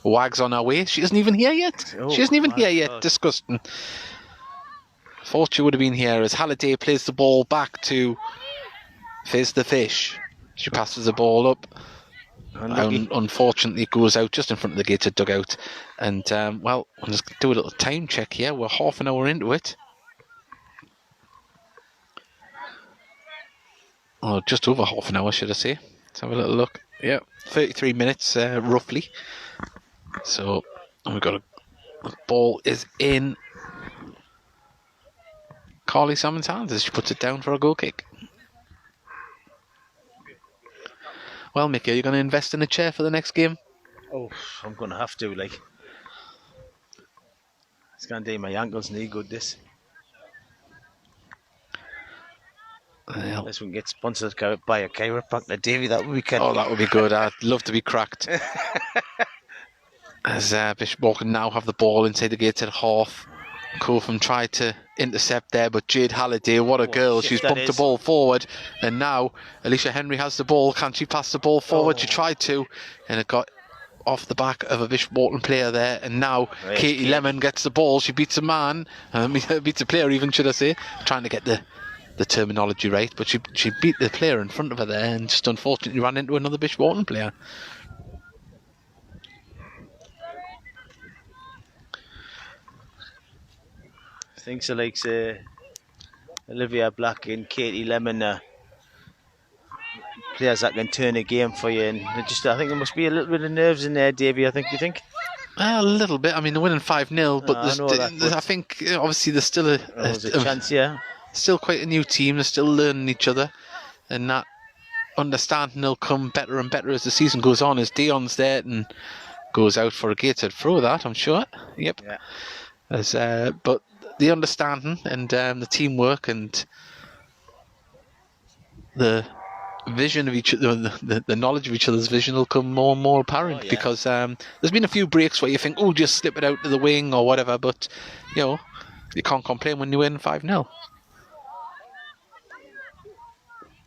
Wag's on her way. She isn't even here yet. She isn't even here yet. Disgusting. Thought she would have been here as Halliday plays the ball back to Fizz the Fish. She passes the ball up. Unfortunately, it goes out just in front of the Gateshead dugout. And, well, we'll just do a little time check here. We're half an hour into it. Just over half an hour, should I say. Let's have a little look. Yeah, 33 minutes, roughly. So, we've got the ball is in. Carly Salmon's hands as she puts it down for a goal kick. Well, Mickey, are you going to invest in a chair for the next game? Oh, I'm going to have to, like. It's going to do my ankles knee good, this. Well, Unless we can get sponsored by a chiropractor, Davey, that would be good. oh, that would be good. I'd love to be cracked. As Bishop Auckland now have the ball inside the Gateshead half. Cotham tried to intercept there, but Jade Halliday, what a girl. She's bumped the ball forward. And now Alicia Henry has the ball. Can she pass the ball forward? She tried to, and it got off the back of a Bishop Auckland player there. And now Katie Lemon gets the ball. She beats a man, beats a player even, should I say. Trying to get the terminology right, but she beat the player in front of her there and just unfortunately ran into another Bishop Auckland player. I think so, like Olivia Black and Katie Lemon, players that can turn a game for you, and I think there must be a little bit of nerves in there, Davey. You think? A little bit. I mean, they're winning 5-0, but I think obviously there's still there's a chance, yeah. Still quite a new team. They're still learning each other, and that understanding will come better and better as the season goes on. As Dion's there and goes out for a Gateshead throw, that I'm sure. Yep. Yeah. But the understanding and the teamwork and the vision of each other, the knowledge of each other's vision will come more and more apparent because there's been a few breaks where you think, oh, just slip it out to the wing or whatever, but you can't complain when you win 5-0.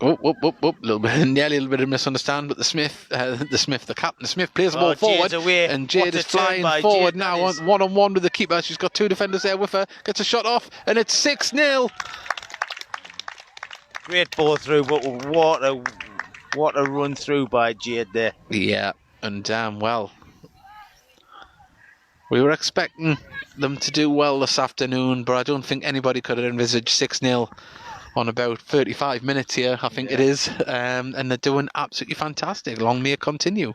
Nearly a little bit of misunderstanding, but the captain Smith plays the ball forward, and Jade is flying forward now, one-on-one with the keeper. She's got two defenders there with her, gets a shot off, and it's 6-0. Great ball through, but what a run through by Jade there. Yeah, and well, we were expecting them to do well this afternoon, but I don't think anybody could have envisaged 6-0 on about 35 minutes here, I think it is, and they're doing absolutely fantastic. Long may it continue.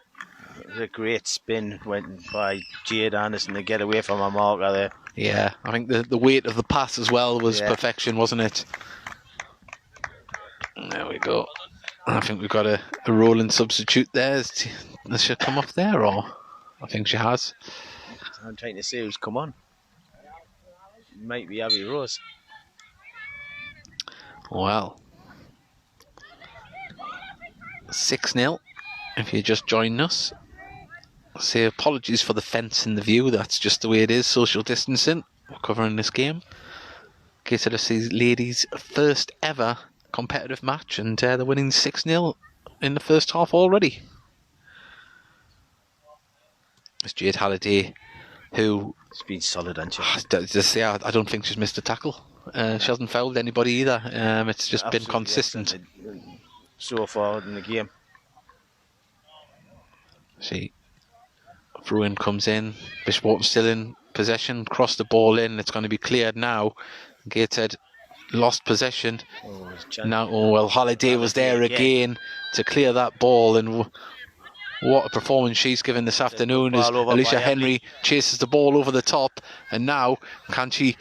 It was a great spin went by Jade Anderson to get away from her marker there. Yeah, I think the weight of the pass as well was perfection, wasn't it? There we go. I think we've got a rolling substitute there. Has she come off there, or I think she has. I'm trying to see who's come on. Might be Abby Rose. Well, 6-0 if you're just joining us. Say apologies for the fence in the view, that's just the way it is, social distancing. We're covering this game. Gateshead FC Ladies' first ever competitive match, and they're winning 6-0 in the first half already. It's Jade Halliday, who... It's been solid, hasn't she? I don't think she's missed a tackle. She hasn't fouled anybody either. It's just been consistent so far in the game. See, Fruin comes in. Bishop Auckland still in possession. Cross the ball in. It's going to be cleared now. Gateshead lost possession. Halliday was there again to clear that ball, and what a performance she's given this afternoon. As Alicia Henry chases the ball over the top, and now can she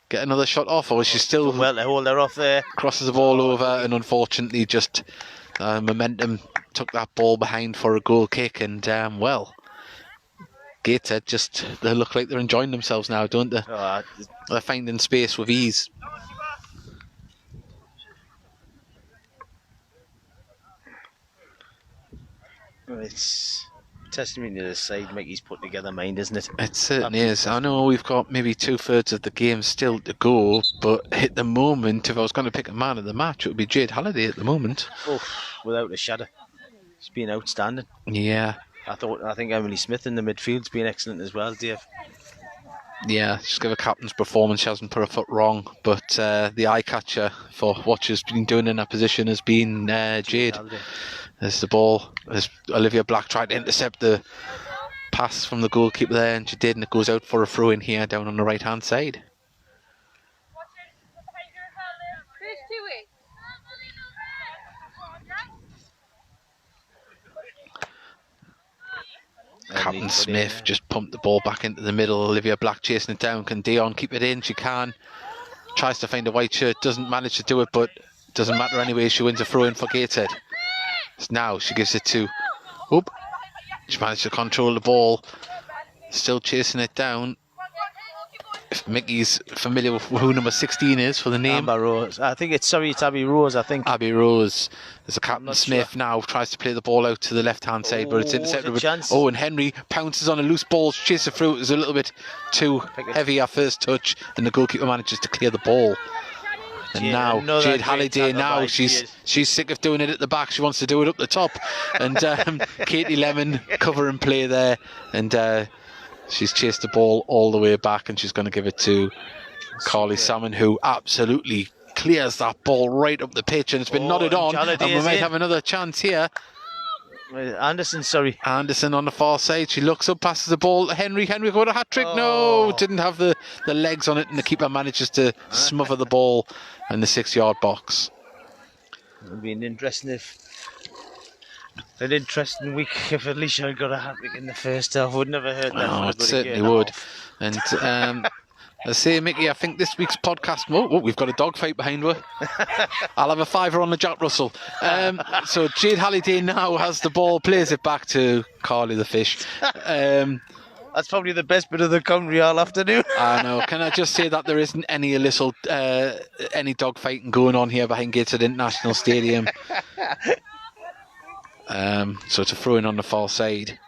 get another shot off, or is she still well to hold her off there? Crosses the ball over, and unfortunately just momentum took that ball behind for a goal kick, and Gateshead they look like they're enjoying themselves now, don't they? They're finding space with ease. It's testimony to the side Mickey's put together mind, isn't it? It certainly is. I know we've got maybe 2/3 of the game still to go, but at the moment, if I was going to pick a man of the match, it would be Jade Halliday at the moment. Oh, without a shadow. She's been outstanding. Yeah. I think Emily Smith in the midfield's been excellent as well, Dave. Yeah, she's got a captain's performance. She hasn't put her foot wrong, but the eye catcher for what she's been doing in that position has been Jade. There's the ball. There's Olivia Black tried to intercept the pass from the goalkeeper there, and she did, and it goes out for a throw in here down on the right hand side. Captain Smith just pumped the ball back into the middle. Olivia Black chasing it down. Can Dion keep it in? She can. tries to find a white shirt, doesn't manage to do it, but doesn't matter anyway. She wins a throw-in for Gateshead. Now she gives it to... Oop. She managed to control the ball. Still chasing it down. If Mickey's familiar with who number 16 is for the name. Amber Rose. I think it's Abby Rose, I think. Abby Rose. There's a Captain Smith now, tries to play the ball out to the left-hand side, but it's intercepted with... Oh, and Henry pounces on a loose ball, chases it through. It was a little bit too heavy at first touch, and the goalkeeper manages to clear the ball. And now Jade Halliday, now she's sick of doing it at the back. She wants to do it up the top. And Katie Lemon cover and play there, and she's chased the ball all the way back, and she's going to give it to Carly Salmon, who absolutely clears that ball right up the pitch, and it's been nodded on, and we might have another chance here. Anderson on the far side. She looks up, passes the ball to Henry. Henry got a hat-trick. No, didn't have the legs on it, and the keeper manages to smother the ball in the 6-yard box. It would be an interesting week if Alicia had got a hat-trick in the first half. Would never heard that. Oh, it certainly would. And I say, Mickey, I think this week's podcast... Oh, we've got a dogfight behind her. I'll have a fiver on the Jack Russell. So Jade Halliday now has the ball, plays it back to Carly the Fish. That's probably the best bit of the commentary all afternoon. I know. Can I just say that there isn't any any dogfighting going on here behind Gateshead International Stadium. So it's a throw-in on the far side.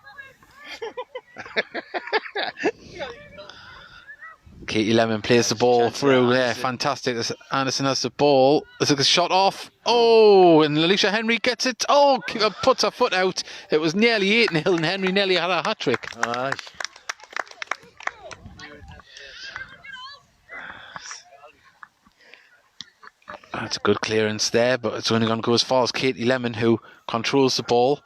Katie Lemon plays the ball through there. Fantastic. Anderson has the ball. It's a shot off. Oh, and Alicia Henry gets it. Oh, puts her foot out. It was nearly 8-0, and Henry nearly had a hat-trick. That's a good clearance there, but it's only going to go as far as Katie Lemon, who controls the ball.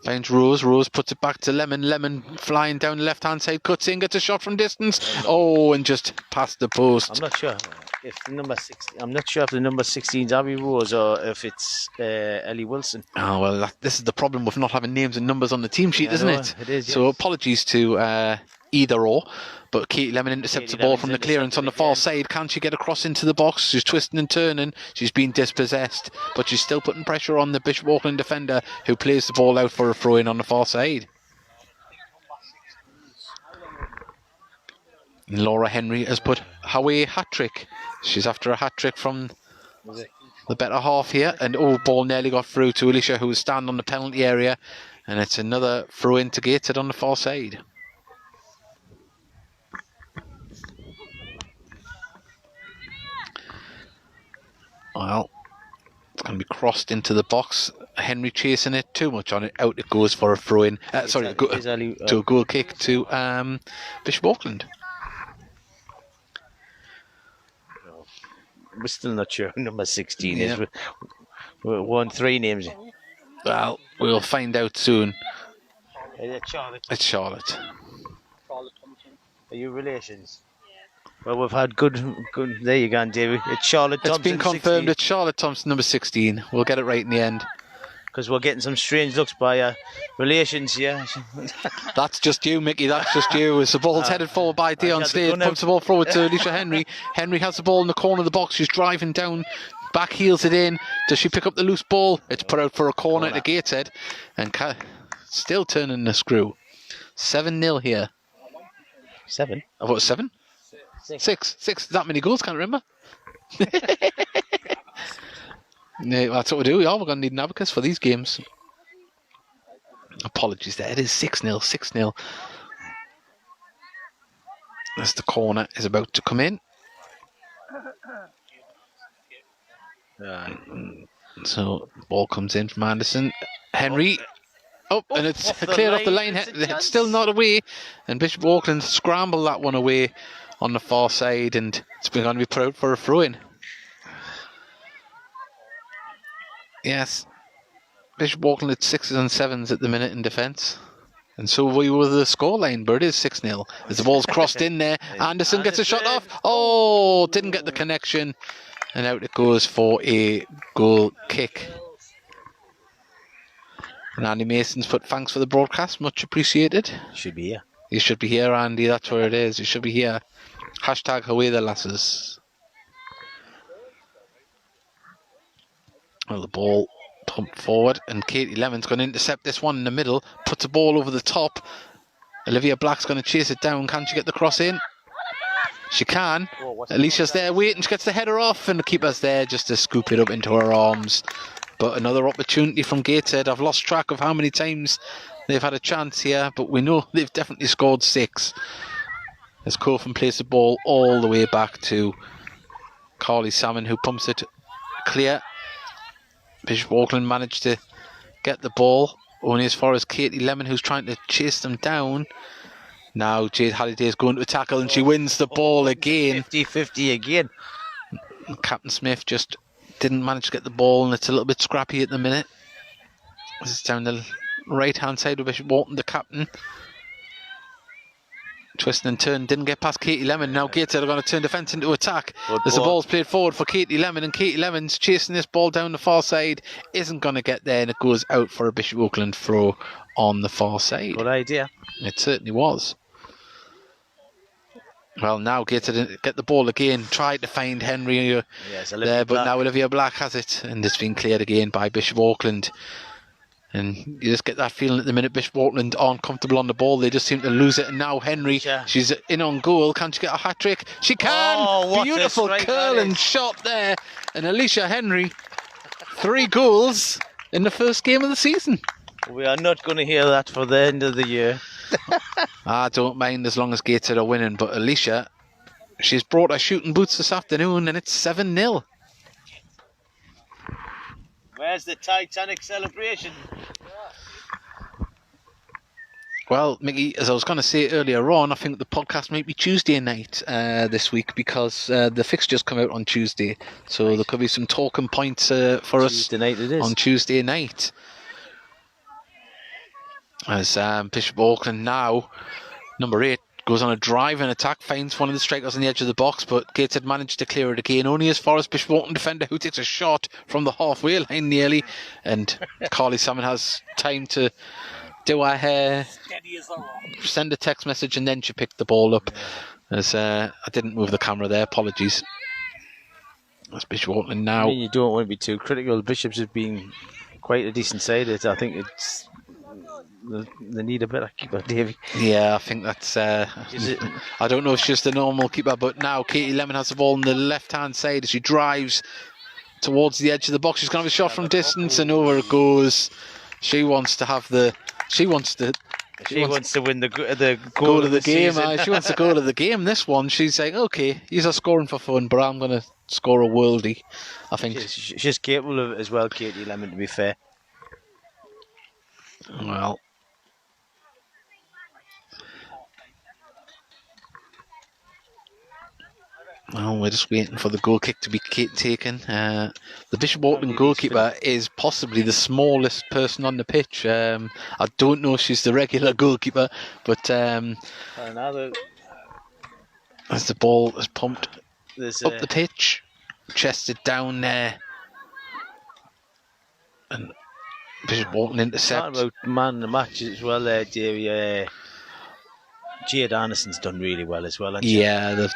Finds Rose. Rose puts it back to Lemon. Lemon flying down the left-hand side, cuts in, gets a shot from distance. Oh, and just past the post. I'm not sure if the number 16. I'm not sure if the number 16 is Abby Rose or if it's Ellie Wilson. Oh well, this is the problem with not having names and numbers on the team sheet, isn't it? It is. Yes. So apologies to either or. But Katie Lemon intercepts the ball from the clearance on the far side. Can she get across into the box? She's twisting and turning. She's been dispossessed, but she's still putting pressure on the Bishop Auckland defender, who plays the ball out for a throw-in on the far side. Laura Henry has put away hat-trick. She's after a hat-trick from the better half here. And ball nearly got through to Alicia, who was standing on the penalty area. And it's another throw-in to Gateshead on the far side. Well, it's going to be crossed into the box. Henry chasing it too much on it. Out it goes for a throw-in. To a goal kick to Bishop Auckland. We're still not sure who number 16 is. We won 3 names. Well, we'll find out soon. It's Charlotte. It's Charlotte. Are you relations? Well, we've had good. There you go, David. It's Charlotte Thompson. It's been confirmed. 16. It's Charlotte Thompson, number 16. We'll get it right in the end. Because we're getting some strange looks by relations here. That's just you, Mickey. That's just you. As the ball's headed forward by Dion Slade, pumps the ball forward to Alicia Henry. Henry has the ball in the corner of the box. She's driving down. Back heels it in. Does she pick up the loose ball? It's put out for a corner to Gateshead. And still turning the screw. 7-0 here. 7? Oh, what, 7? 6. That many goals, can't remember. No, that's what we do. We're going to need an abacus for these games. Apologies there. It is 6-0. 6-0. As the corner is about to come in. So, ball comes in from Anderson. Henry. And it's cleared off the line. It's still not away. And Bishop Auckland scrambled that one away on the far side, and it's been going to be put out for a throw-in. Yes, Bishop Auckland at 6s and 7s at the minute in defence, and so we were the scoreline, but it is 6-0 as the ball's crossed in there. Anderson gets a shot off. Oh, didn't get the connection, and out it goes for a goal kick. And Andy Mason's put thanks for the broadcast, much appreciated. Should be here. You should be here, Andy. That's where it is. You should be here. Hashtag away the lasses. Well, the ball pumped forward, and Katie Lemon's going to intercept this one in the middle, puts the ball over the top. Olivia Black's going to chase it down. Can she get the cross in? She can. Alicia's there waiting. She gets the header off, and the keeper's there just to scoop it up into her arms. But another opportunity from Gateshead. I've lost track of how many times they've had a chance here, but we know they've definitely scored 6. As Cofen plays the ball all the way back to Carly Salmon, who pumps it clear. Bishop Auckland managed to get the ball only as far as Katie Lemon, who's trying to chase them down. Now Jade Halliday's going to tackle, and she wins the ball again. 50-50 again. Captain Smith just didn't manage to get the ball, and it's a little bit scrappy at the minute. This is down the right hand side with Bishop Auckland, the captain. Twisting and turn, didn't get past Katie Lemon. Now Gateshead are going to turn defence into attack. As the ball's played forward for Katie Lemon, and Katie Lemon's chasing this ball down the far side, isn't going to get there, and it goes out for a Bishop Auckland throw on the far side. Good idea. It certainly was. Well, now Gateshead get the ball again, tried to find Henry there, but now Olivia Black has it, and it's been cleared again by Bishop Auckland. And you just get that feeling at the minute Bishop Auckland aren't comfortable on the ball. They just seem to lose it. And now Henry, she's in on goal. Can she get a hat-trick? She can! Oh, beautiful curling shot there. And Alicia Henry, 3 goals in the first game of the season. We are not going to hear that for the end of the year. I don't mind as long as Gateshead are winning. But Alicia, she's brought her shooting boots this afternoon, and it's 7-0. Where's the Titanic celebration? Well, Mickey, as I was going to say earlier on, I think the podcast might be Tuesday night this week, because the fixtures come out on Tuesday. So there could be some talking points for us Tuesday night it is. On Tuesday night. As Bishop Auckland now, number 8, goes on a driving attack, finds one of the strikers on the edge of the box, but Gateshead managed to clear it again, only as far as Bishop Auckland defender, who takes a shot from the halfway line nearly, and Carly Salmon has time to do her hair, send a text message, and then she picked the ball up. As I didn't move the camera there, apologies. That's Bishop Auckland now. I mean, you don't want to be too critical. Bishops have been quite a decent side. I think it's they need a better keeper, Davey. Yeah, I think that's I don't know if it's just a normal keeper, but now Katie Lemon has the ball on the left hand side as she drives towards the edge of the box. She's going to have a shot from distance, and over it goes. She wants to win the goal of the game. season. She wants the goal of the game. This one, she's like, okay, he's a scoring for fun, but I'm going to score a worldie. I think she's capable of it as well, Katie Lemon, to be fair. Well, we're just waiting for the goal kick to be taken. The Bishop Auckland goalkeeper is possibly the smallest person on the pitch. I don't know if she's the regular goalkeeper, but as the ball is pumped up the pitch, chested down there, and Bishop Auckland intercept. Talking about man of the match as well there, Davey. Jade Anderson's done really well as well, hasn't she? Yeah,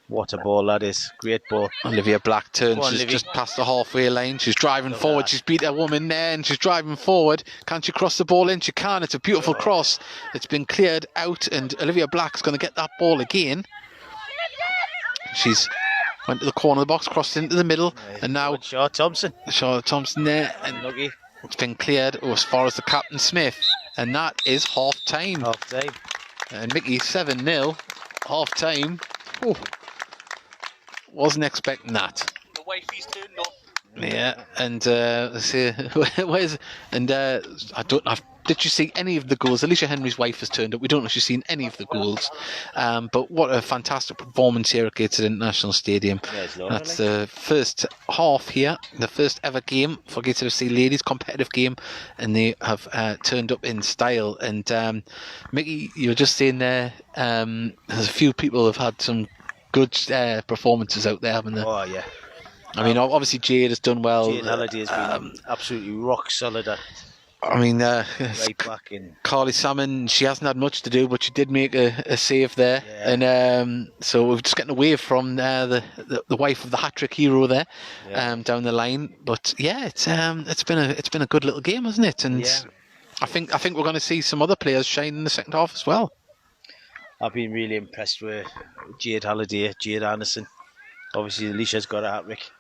what a ball that is. Great ball. Olivia Black turns. She's just past the halfway line. She's driving forward. She's beat a woman there, and she's driving forward. Can she cross the ball in? She can. It's a beautiful cross. It's been cleared out, and Olivia Black's going to get that ball again. She's went to the corner of the box, crossed into the middle, and now Charlotte Thompson there, and lucky. It's been cleared as far as the Captain Smith, and that is half time. And Mickey, 7-0, half time. Wasn't expecting that. The wifey's turned up. Yeah, and I don't know. Did you see any of the goals? Alicia Henry's wife has turned up. We don't know if she's seen any of the goals. But what a fantastic performance here at Gateshead International Stadium. That's the first half here, the first ever game for Gateshead FC Ladies, competitive game, and they have turned up in style. And Mickey, you were just saying there, there's a few people who have had some good performances out there, haven't they? Oh, yeah. I mean, obviously Jade has done well. Jade Halliday has been absolutely rock solid at I mean, right back in. Carly Salmon, she hasn't had much to do, but she did make a save there. Yeah. And so we're just getting away from the wife of the hat-trick hero there, Yeah. down the line. But yeah, it's been a good little game, hasn't it? And Yeah. I think we're going to see some other players shine in the second half as well. I've been really impressed with Jade Halliday, Jade Anderson. Obviously, Alicia's got a hat-trick.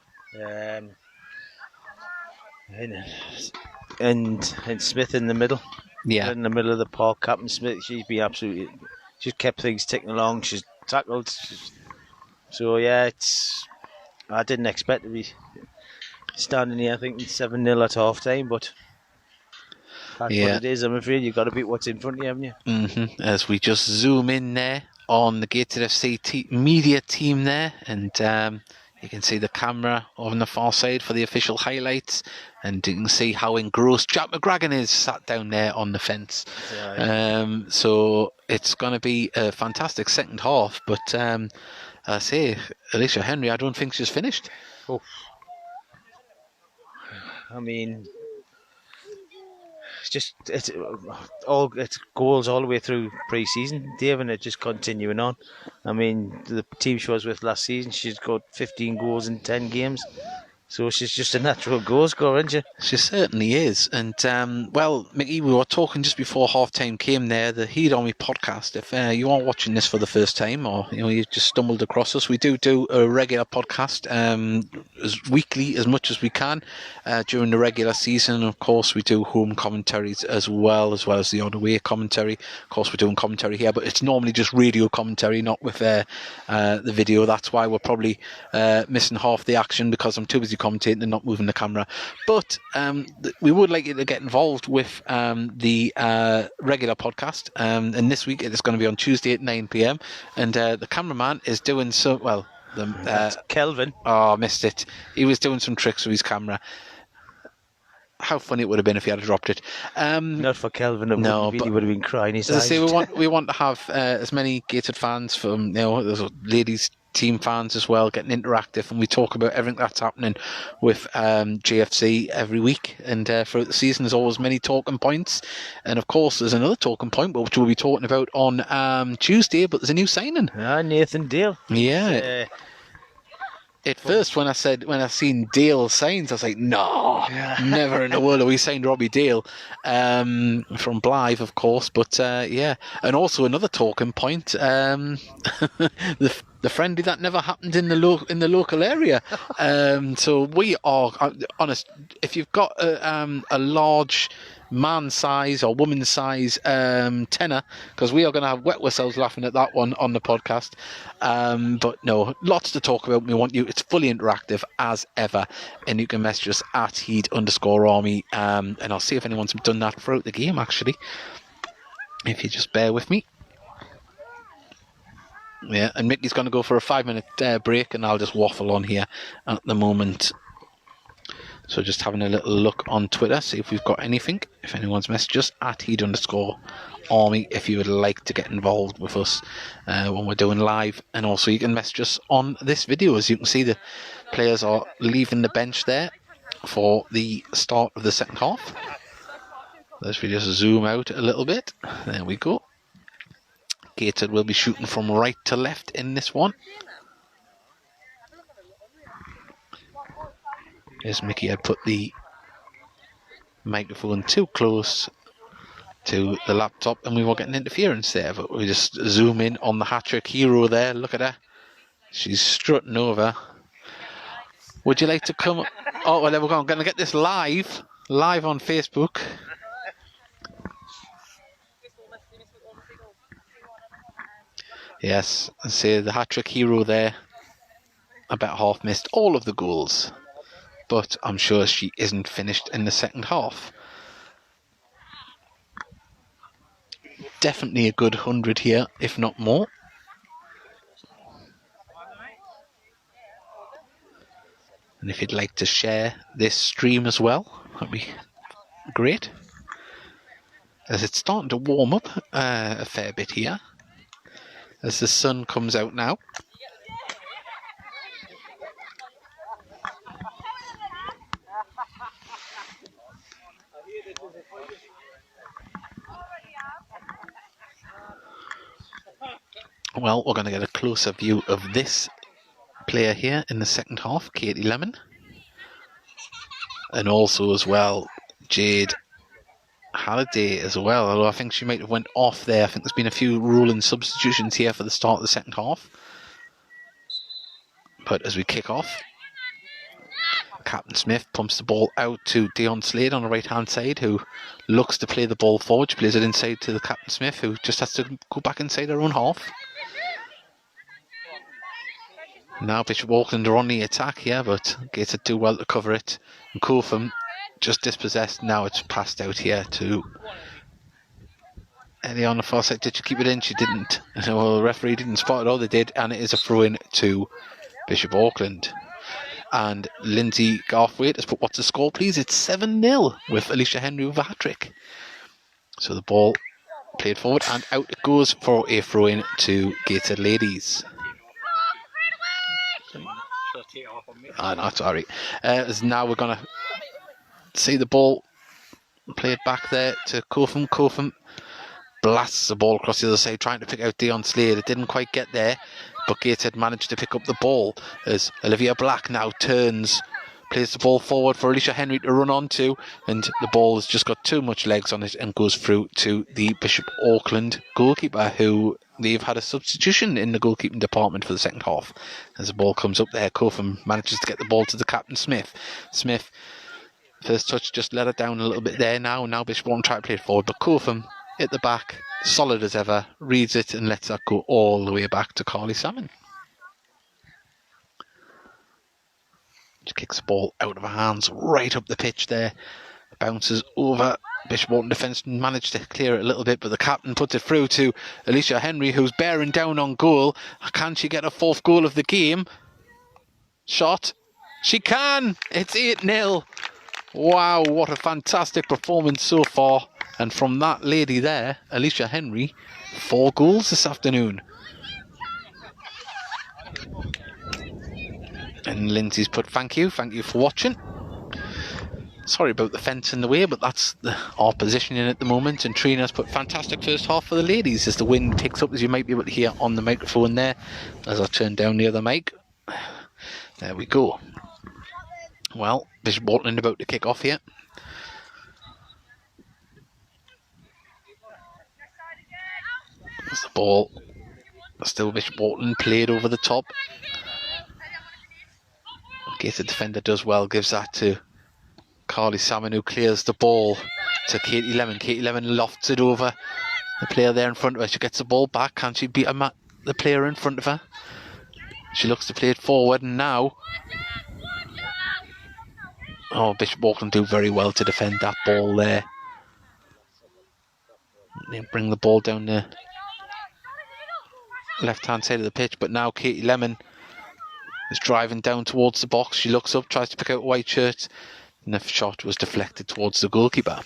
And Smith in the middle. Yeah. In the middle of the park, Captain Smith, she's kept things ticking along. She's tackled. So yeah, I didn't expect to be standing here thinking 7-0 at half time, but that's what it is. I'm afraid you've got to beat what's in front of you, haven't you? Mm-hmm. As we just zoom in there on the Gateshead FC media team there, and you can see the camera on the far side for the official highlights, and you can see how engrossed Jack McGragan is sat down there on the fence. Yeah. So it's going to be a fantastic second half, but I say, Alicia Henry, I don't think she's finished. Oh. I mean, it's goals all the way through pre-season, Dave, and it's just continuing on. I mean, the team she was with last season, she's got 15 goals in 10 games. So she's just a natural goal scorer, isn't she? She certainly is. And, well, Mickey, we were talking just before half-time came there, the Heat Army podcast. If you are watching this for the first time, or you've just stumbled across us, we do a regular podcast as weekly as much as we can during the regular season. Of course, we do home commentaries as well as the odd away commentary. Of course, we're doing commentary here, but it's normally just radio commentary, not with the video. That's why we're probably missing half the action, because I'm too busy commentating and not moving the camera. But we would like you to get involved with the regular podcast, and this week it is going to be on Tuesday at 9 p.m, and the cameraman is doing so well. That's Kelvin. Oh, I missed it. He was doing some tricks with his camera. How funny it would have been if he had dropped it. Not for Kelvin. No, he would have been crying his eyes. As I say, we want to have as many Gateshead fans from there's ladies team fans as well, getting interactive, and we talk about everything that's happening with GFC every week, and throughout the season there's always many talking points, and of course there's another talking point which we'll be talking about on Tuesday, but there's a new signing. Nathan Dale. Yeah. At first, when I seen Dale signs, I was like, no, never in the world have we signed Robbie Dale, from Blythe, of course. But yeah, and also another talking point, the friendly that never happened in the local area. So we are honest. If you've got a large man size or woman size tenor, because we are going to have wet ourselves laughing at that one on the podcast, but no, lots to talk about. We want you, it's fully interactive as ever, and you can message us at heed_army, and I'll see if anyone's done that throughout the game, actually, if you just bear with me. Yeah, and Mickey's going to go for a 5-minute break, and I'll just waffle on here at the moment. So just having a little look on Twitter, see if we've got anything. If anyone's messaged us at heed_army, if you would like to get involved with us when we're doing live. And also you can message us on this video. As you can see, the players are leaving the bench there for the start of the second half. Let's just zoom out a little bit. There we go. Gateshead will be shooting from right to left in this one. As Mickey had put the microphone too close to the laptop and we were getting interference there, but we just zoom in on the hat-trick hero there. Look at her. She's strutting over. Would you like to come? Oh, well, there we go. I'm going to get this live on Facebook. Yes, I see the hat-trick hero there. About half missed all of the goals, but I'm sure she isn't finished in the second half. Definitely a good 100 here, if not more. And if you'd like to share this stream as well, that'd be great. As it's starting to warm up a fair bit here, as the sun comes out now. Well, we're going to get a closer view of this player here in the second half, Katie Lemon. And also as well, Jade Halliday as well, although I think she might have went off there. I think there's been a few ruling substitutions here for the start of the second half. But as we kick off, Captain Smith pumps the ball out to Dion Slade on the right hand side, who looks to play the ball forward. She plays it inside to the Captain Smith, who just has to go back inside her own half. Now Bishop Auckland are on the attack here, but Gateshead do well to cover it. And Cotham just dispossessed. Now it's passed out here to Ellie on the far side. Did she keep it in? She didn't. Well, the referee didn't spot it. Oh, they did. And it is a throw-in to Bishop Auckland. And Lindsay Garthwaite has put what's the score, please? It's 7-0 with Alicia Henry with a hat-trick. So the ball played forward and out it goes for a throw-in to Gateshead Ladies. No, sorry. As now we're going to see the ball played back there to Cotham. Cotham blasts the ball across the other side, trying to pick out Dion Slade. It didn't quite get there, but Gateshead managed to pick up the ball as Olivia Black now turns, plays the ball forward for Alicia Henry to run onto, and the ball has just got too much legs on it and goes through to the Bishop Auckland goalkeeper, who they've had a substitution in the goalkeeping department for the second half. As the ball comes up there, Cotham manages to get the ball to the Captain Smith. Smith, first touch, just let it down a little bit there now. Now Bishop Auckland try to play it forward, but Cotham at the back, solid as ever, reads it and lets that go all the way back to Carly Salmon. Just kicks the ball out of her hands, right up the pitch there. Bounces over. Bishop Auckland defence managed to clear it a little bit, but the captain puts it through to Alicia Henry, who's bearing down on goal. Can she get a fourth goal of the game? Shot. She can! It's 8-0. Wow, what a fantastic performance so far. And from that lady there, Alicia Henry, 4 goals this afternoon. And Lindsay's put thank you for watching. Sorry about the fence in the way, but that's our positioning at the moment. And Trina's put fantastic first half for the ladies as the wind picks up, as you might be able to hear on the microphone there. As I turn down the other mic. There we go. Well, Bishop Auckland about to kick off here. There's the ball. Still Bishop Auckland played over the top. Gateshead defender does well, gives that to Carly Salmon, who clears the ball to Katie Lemon. Katie Lemon lofts it over the player there in front of her. She gets the ball back. Can she beat the player in front of her? She looks to play it forward, and now Bishop Auckland do very well to defend that ball there. They bring the ball down the left hand side of the pitch, but now Katie Lemon is driving down towards the box. She looks up, tries to pick out a white shirt, and the shot was deflected towards the goalkeeper.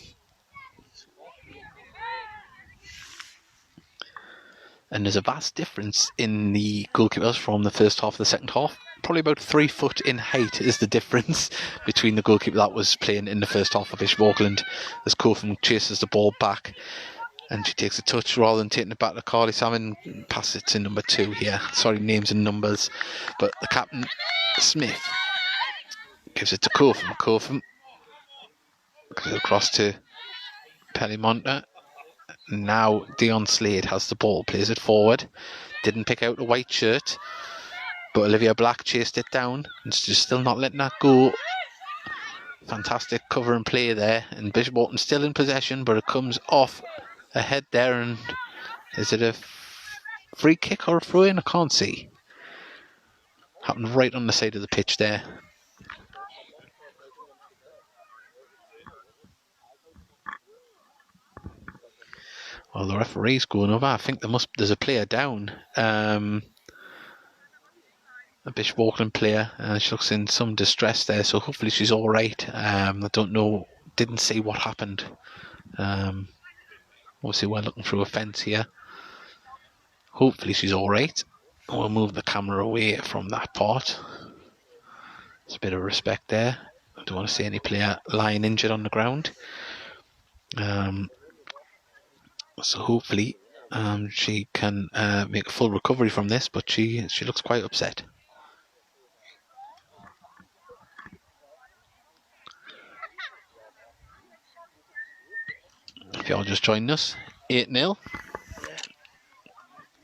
And there's a vast difference in the goalkeepers from the first half to the second half. Probably about 3 foot in height is the difference between the goalkeeper that was playing in the first half of Bishop Auckland, as Cotham chases the ball back. And she takes a touch rather than taking it back to Carly Salmon. Pass it to number 2 here. Sorry, names and numbers. But the captain, Smith, gives it to Cotham. Cotham goes across to Pelimonta. Now Dion Slade has the ball, plays it forward. Didn't pick out a white shirt, but Olivia Black chased it down and just still not letting that go. Fantastic cover and play there. And Bishop Auckland still in possession, but it comes off ahead there. And is it a free kick or a throw in? I can't see. Happened right on the side of the pitch there. Well, the referee's going over. I think there's a player down. A Bishop Auckland player. She looks in some distress there, so hopefully she's all right. I don't know. Didn't see what happened. Obviously, we're looking through a fence here. Hopefully she's all right. We'll move the camera away from that part. There's a bit of respect there. I don't want to see any player lying injured on the ground. So hopefully she can make a full recovery from this, but she looks quite upset. If you're just joining us, 8-0.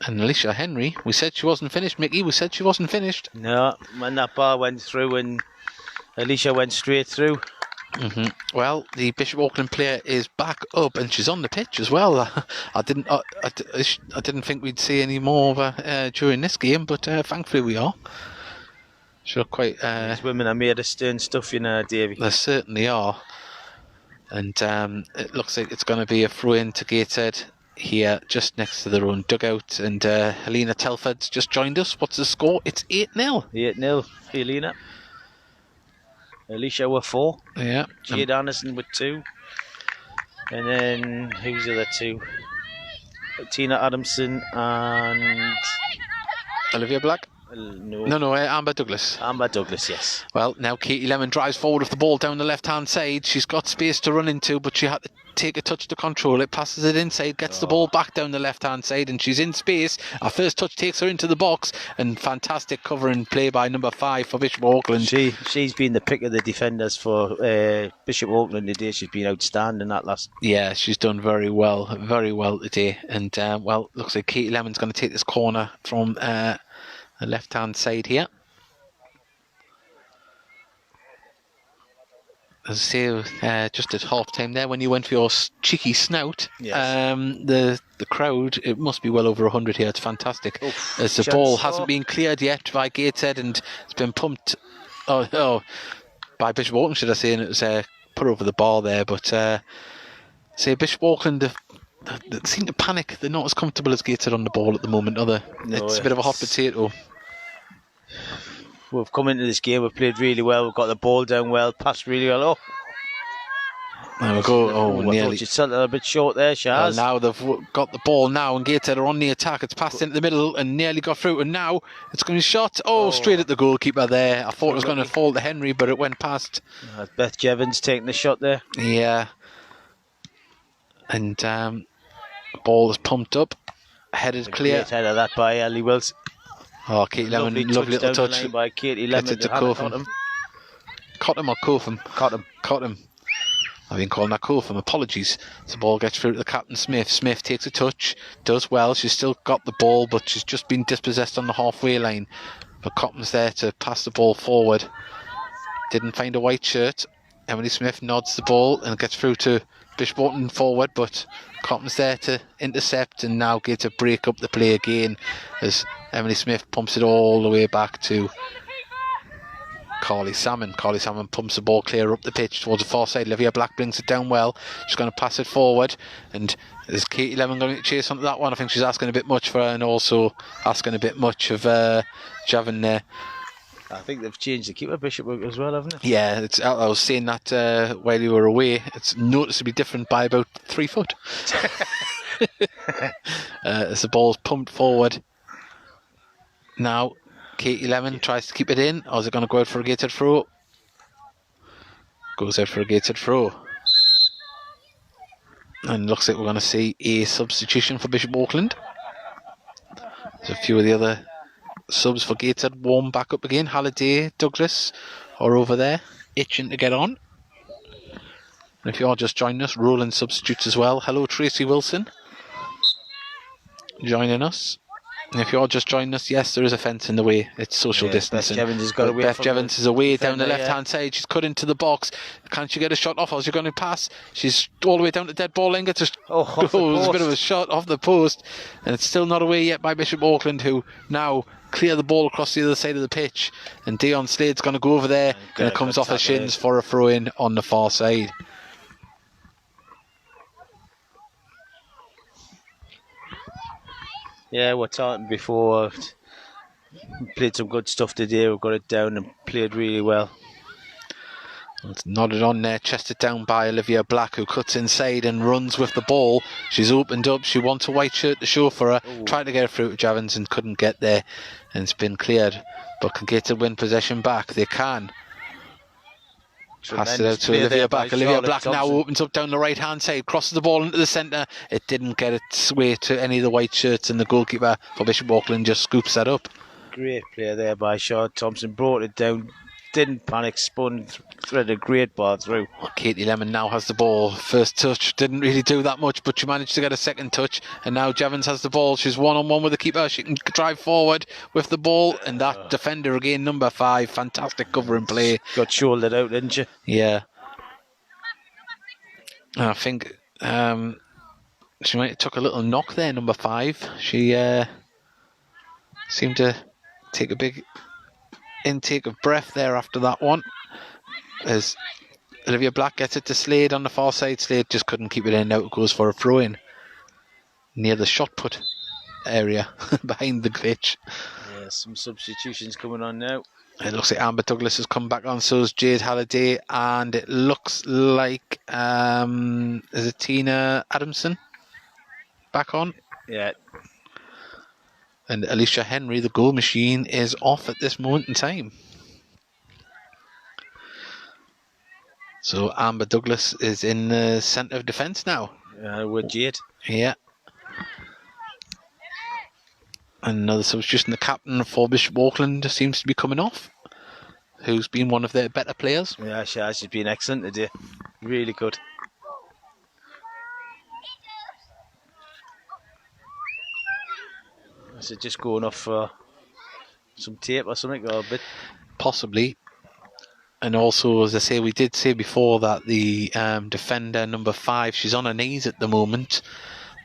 And Alicia Henry, we said she wasn't finished. Mickey, we said she wasn't finished. No, when that ball went through and Alicia went straight through. Well, the Bishop Auckland player is back up and she's on the pitch as well. I didn't think we'd see any more of her during this game, but thankfully we are. Sure, quite. These women are made of stern stuff, you know, Davy. They certainly are. And it looks like it's going to be a throw in to Gateshead here, just next to their own dugout. And Helena Telford's just joined us. What's the score? It's 8-0. 8-0, Helena. Alicia with 4. Yeah. Jade Anderson with 2. And then, who's the other 2? Tina Adamson and... Olivia Black? No, Amber Douglas. Amber Douglas, yes. Well, now Katie Lemon drives forward with the ball down the left-hand side. She's got space to run into, but she had to take a touch to control it. Passes it inside, gets the ball back down the left-hand side, and she's in space. Our first touch takes her into the box, and fantastic cover and play by number 5 for Bishop Auckland. She's been the pick of the defenders for Bishop Auckland today. She's been outstanding that last. Yeah, she's done very well today. And, well, looks like Katie Lemon's going to take this corner from... the left-hand side here. As I say, just at half-time there, when you went for your cheeky snout, yes. The crowd, it must be well over 100 here. It's fantastic. Oof, as the ball hasn't been cleared yet by Gateshead, and it's been pumped by Bishop Auckland, should I say, and it was put over the bar there. But say Bishop Auckland, they seem to panic. They're not as comfortable as Gateshead on the ball at the moment, are they? No, it's a bit of a hot potato. We've come into this game, we've played really well, we've got the ball down well, passed really well. There we go. I Nearly. thought she'd settled a bit short there, Shaz. Well, now they've got the ball now, and Gateshead are on the attack. It's passed into the middle and nearly got through, and now it's going to be shot. Straight at the goalkeeper there. I thought it was going to fall to Henry, but it went past. Beth Jevons taking the shot there. Yeah. And ball is pumped up, headed clear. Great header that by Ellie Wilson. Oh, Katie Lemon, lovely little touch. By Katie Lemon. Gets it to Cotham. Cottam or Cotham? Cottam. I've been calling that Cotham. Apologies. The ball gets through to the captain, Smith. Smith takes a touch, does well. She's still got the ball, but she's just been dispossessed on the halfway line. But Cottam's there to pass the ball forward. Didn't find a white shirt. Emily Smith nods the ball and gets through to Bishop Auckland forward, but Cottam's there to intercept and now get to break up the play again as Emily Smith pumps it all the way back to Carly Salmon. Carly Salmon pumps the ball clear up the pitch towards the far side. Olivia Black brings it down well. She's going to pass it forward, and is Katie Lemon going to chase onto that one? I think she's asking a bit much for her and also asking a bit much of Javin there. I think they've changed the keeper, Bishop, as well, haven't they? Yeah, I was saying that while you were away. It's noticeably different by about 3 foot. As the ball's pumped forward. Now, Katie Lemon tries to keep it in. Or is it going to go out for a Gateshead throw? Goes out for a Gateshead throw. And looks like we're going to see a substitution for Bishop Auckland. There's a few of the other subs for Gateshead warm back up again. Halliday, Douglas are over there itching to get on. And if you are just joining us, rolling substitutes as well. Hello, Tracy Wilson joining us. And if you are just joining us, yes, there is a fence in the way. It's social distancing. Beth Jevons has got away. Beth Jevons is away down the left-hand side. She's cut into the box. Can she get a shot off? Or is she going to pass? She's all the way down to dead ball line. Gets off the goes. post. A bit of a shot off the post. And it's still not away yet by Bishop Auckland, who now clear the ball across the other side of the pitch. And Dion Slade's going to go over there. And it comes off her shins for a throw-in on the far side. Yeah, we're talking before. We played some good stuff today. We've got it down and played really well. It's nodded on there, chested down by Olivia Black, who cuts inside and runs with the ball. She's opened up. She wants a white shirt to show for her. Ooh. Tried to get her through to Javins and couldn't get there. And it's been cleared. But can get to win possession back. They can. Passed it out to Olivia Black. Olivia Black now opens up down the right hand side, crosses the ball into the centre. It didn't get its way to any of the white shirts, and the goalkeeper for Bishop Auckland just scoops that up. Great play there by Charlotte Thompson. Brought it down, didn't panic, spun, threaded a great ball through. Well, Katie Lemon now has the ball. First touch didn't really do that much, but she managed to get a second touch. And now Jevons has the ball. She's one-on-one with the keeper. She can drive forward with the ball. And that defender again, number 5. Fantastic cover and play. Got shouldered out, didn't she? Yeah. I think she might have took a little knock there, number 5. She seemed to take a big intake of breath there after that one. As Olivia Black gets it to Slade on the far side. Slade just couldn't keep it in. Now it goes for a throw-in near the shot put area behind the pitch. Yeah, some substitutions coming on now. It looks like Amber Douglas has come back on, so is Jade Halliday, and it looks like is it Tina Adamson back on? Yeah. And Alicia Henry, the goal machine, is off at this moment in time. So Amber Douglas is in the centre of defence now. With Jade. Yeah. And another substitution, the captain for Bishop Auckland seems to be coming off, who's been one of their better players. Yeah, she has. She's been excellent today. Really good. Is it just going off for some tape or something, or a bit? Possibly. And also, as I say, we did say before that the defender, number 5, she's on her knees at the moment.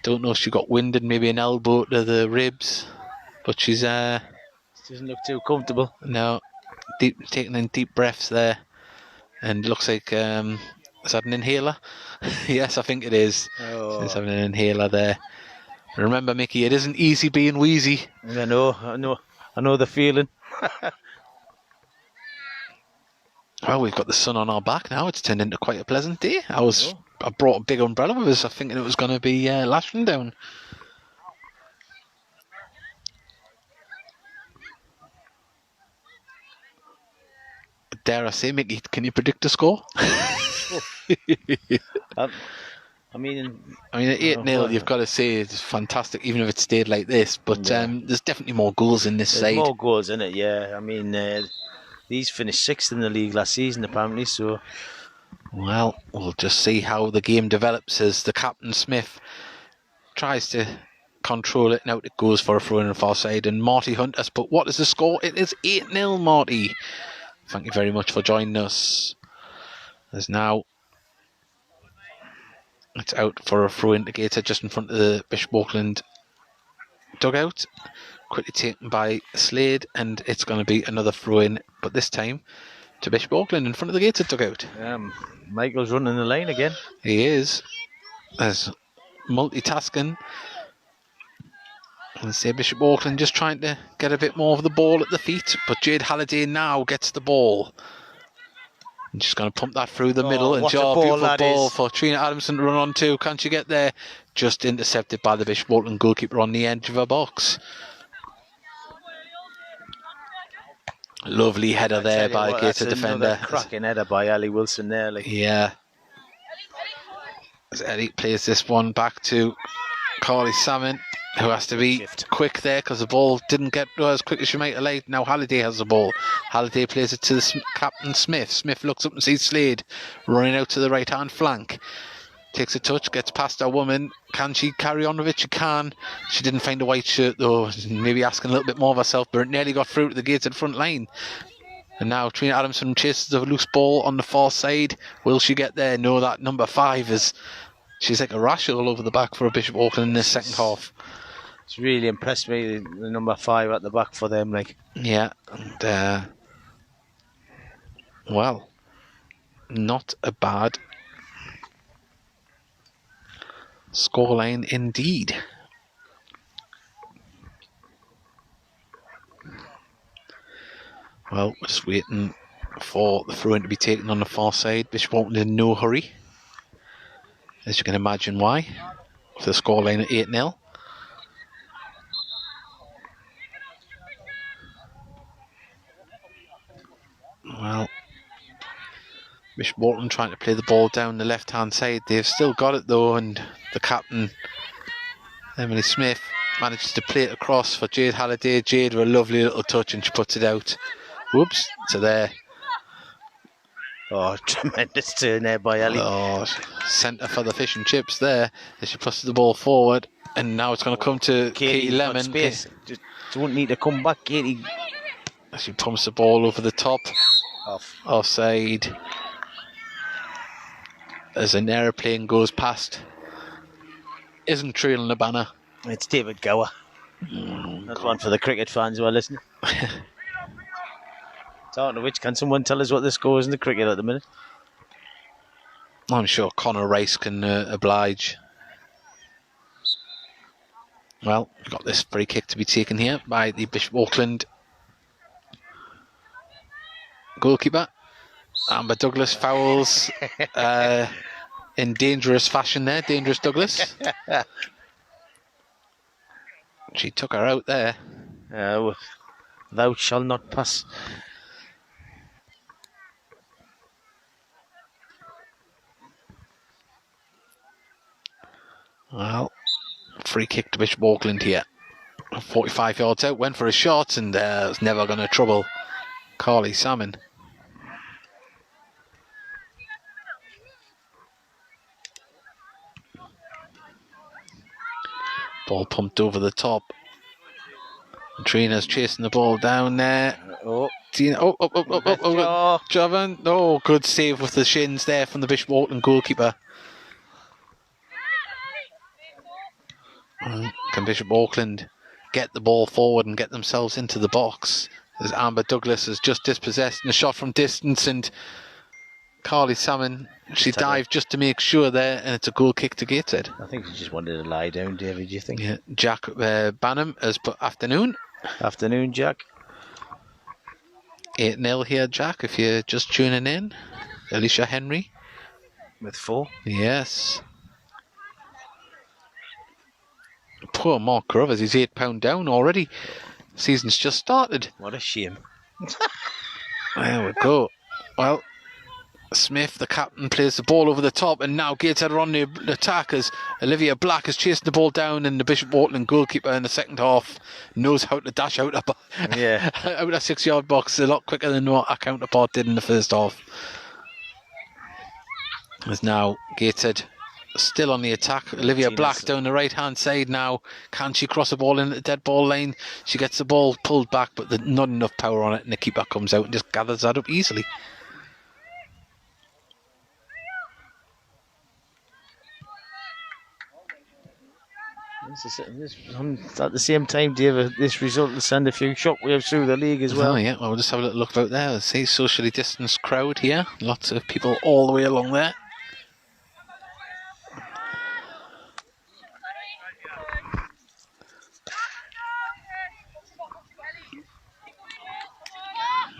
Don't know if she got winded, maybe an elbow to the ribs. But she's... She doesn't look too comfortable. No, taking in deep breaths there. And it looks like... is that an inhaler? Yes, I think it is. Oh. She's having an inhaler there. Remember, Mickey, it isn't easy being wheezy. I know the feeling. Well, we've got the sun on our back now. It's turned into quite a pleasant day. I brought a big umbrella with us. I thinking it was going to be lashing down. Dare I say, Mickey, can you predict the score? I mean, at 8-0, you've got to say it's fantastic, even if it stayed like this. But there's definitely more goals in this side. More goals in it, yeah. I mean, these finished 6th in the league last season, apparently. So, well, we'll just see how the game develops as the captain Smith tries to control it. Now it goes for a throw in the far side, and Marty Hunt has put. What is the score? It is 8-0, Marty. Thank you very much for joining us. There's now. It's out for a throw indicator just in front of the Bishop Auckland dugout. Quickly taken by Slade, and it's going to be another throw in, but this time to Bishop Auckland in front of the Gateshead dugout. Michael's running the lane again. He is. As multitasking. And say Bishop Auckland just trying to get a bit more of the ball at the feet, but Jade Halliday now gets the ball. And she's going to pump that through the middle, and beautiful ball for Trina Adamson to run on to. Can she get there? Just intercepted by the Bishop Auckland goalkeeper on the edge of her box. Lovely header there by Gateshead defender. Cracking header by Ellie Wilson there. Yeah. As Ellie plays this one back to Carly Salmon, who has to be quick there because the ball didn't get to her as quick as she might have liked. Now Halliday has the ball. Halliday plays it to the captain Smith. Smith looks up and sees Slade running out to the right hand flank. Takes a touch, gets past her woman. Can she carry on with it? She can. She didn't find a white shirt though. Maybe asking a little bit more of herself, but it nearly got through to the Gateshead front line. And now Trina Adamson chases the loose ball on the far side. Will she get there? No, that number 5 is... She's like a rash all over the back for a Bishop Auckland in this second half. It's really impressed me, the number 5 at the back for them. Yeah, and well, not a bad scoreline indeed. Well, we're just waiting for the throw-in to be taken on the far side. Bishop Auckland in no hurry, as you can imagine why, for the scoreline at 8-0. Well, Bishop Auckland trying to play the ball down the left-hand side. They've still got it though, and the captain, Emily Smith, manages to play it across for Jade Halliday. Jade with a lovely little touch, and she puts it out. Whoops, to there. Oh, tremendous turn there by Ellie. Oh, centre for the fish and chips there as she pushes the ball forward, and now it's going to come to Katie Lemon. Space. Just won't need to come back, Katie. She pumps the ball over the top. Offside. As an aeroplane goes past. Isn't trailing the banner. It's David Gower. That's one for the cricket fans who are listening. Talking of which, can someone tell us what the score is in the cricket at the minute? I'm sure Connor Rice can oblige. Well, we've got this free kick to be taken here by the Bishop Auckland goalkeeper. Amber Douglas fouls in dangerous fashion there. Dangerous Douglas. She took her out there. Thou shall not pass. Well, free kick to Bishop Auckland here. 45 yards out, went for a shot, and it's never going to trouble Carly Salmon. Ball pumped over the top. And Trina's chasing the ball down there. Tina, Jovan. Oh, good save with the shins there from the Bishop Auckland goalkeeper. Can Bishop Auckland get the ball forward and get themselves into the box? As Amber Douglas is just dispossessed and a shot from distance, and Carly Salmon, she dived just to make sure there, and it's a goal kick to Gateshead. I think she just wanted to lie down, David, do you think? Yeah. Jack Banham as afternoon. Afternoon, Jack. 8-0 here, Jack, if you're just tuning in. Alicia Henry. With 4. Yes. Poor Mark Carruthers, he's £8 down already. Season's just started. What a shame. There we go. Well, Smith, the captain, plays the ball over the top, and now Gateshead are on the attack as Olivia Black is chasing the ball down, and the Bishop Auckland goalkeeper in the second half knows how to dash out of a 6-yard box a lot quicker than what our counterpart did in the first half. As now Gateshead still on the attack. Olivia Black down the right hand side now. Can she cross the ball in at the dead ball line? She gets the ball pulled back, but not enough power on it, and the keeper comes out and just gathers that up easily. At the same time, Dave, this result will send a few shockwaves through the league as well. Oh yeah, well, we'll just have a little look out there. See, socially distanced crowd here. Lots of people all the way along there.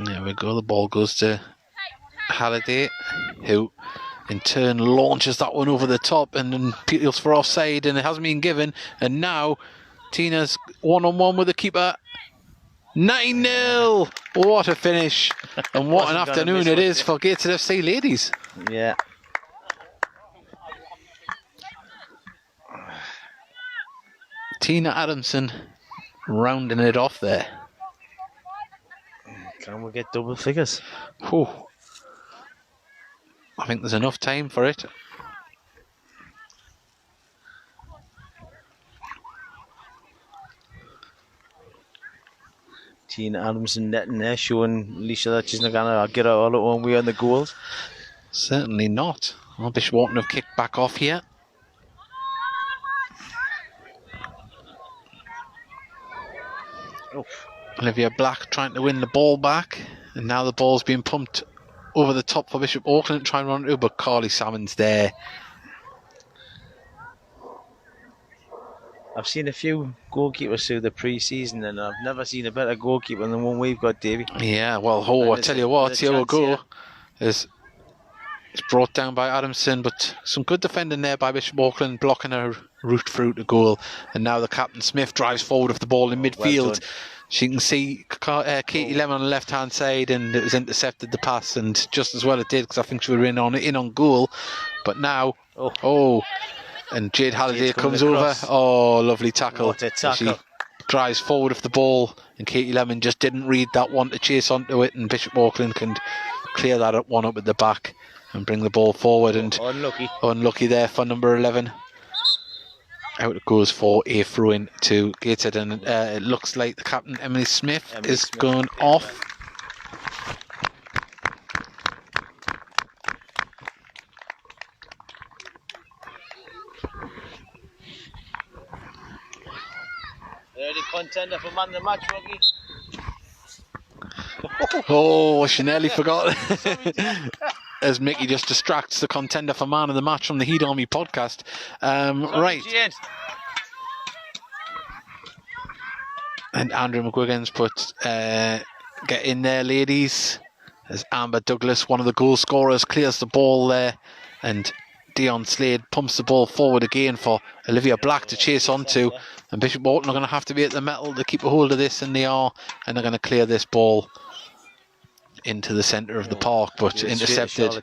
There we go, the ball goes to Halliday, who in turn launches that one over the top and then appeals for offside, and it hasn't been given, and now Tina's one-on-one with the keeper. 9-0! What a finish, and what an afternoon it is for Gateshead FC Ladies. Yeah. Tina Adamson rounding it off there. Can we get double figures? Whew. I think there's enough time for it. Tina Adamson netting there, showing Alicia that she's not going to get out all at one way on the goals. Certainly not. Well, Bishop Auckland have kicked back off here. Oof. Olivia Black trying to win the ball back, and now the ball's being pumped over the top for Bishop Auckland, trying to run it, but Carly Salmon's there. I've seen a few goalkeepers through the pre-season, and I've never seen a better goalkeeper than the one we've got, Davey. Yeah, well, I tell you what, here we go. It's brought down by Adamson, but some good defending there by Bishop Auckland, blocking her route through to goal. And now the captain Smith drives forward with the ball in midfield. She can see Katie Lemon on the left-hand side, and it was intercepted the pass, and just as well it did, because I think she was in on goal. But now, and Jade Halliday comes over. Oh, lovely tackle. What a tackle. She drives forward with the ball, and Katie Lemon just didn't read that one to chase onto it, and Bishop Auckland can clear that one up at the back and bring the ball forward. And unlucky there for number 11. Out it goes for a throw-in to Gateshead, and it looks like the captain, Emily Smith, is going off. Early contender for man of the match, Rocky. Oh, she nearly forgot. As Mickey just distracts the contender for man of the match from the Heat Army podcast. Right. And Andrew McGuigan's put get in there, ladies. As Amber Douglas, one of the goal scorers, clears the ball there, and Dion Slade pumps the ball forward again for Olivia Black to chase onto. And Bishop Auckland are going to have to be at the metal to keep a hold of this, and they are. And they're going to clear this ball into the centre of the park, but intercepted.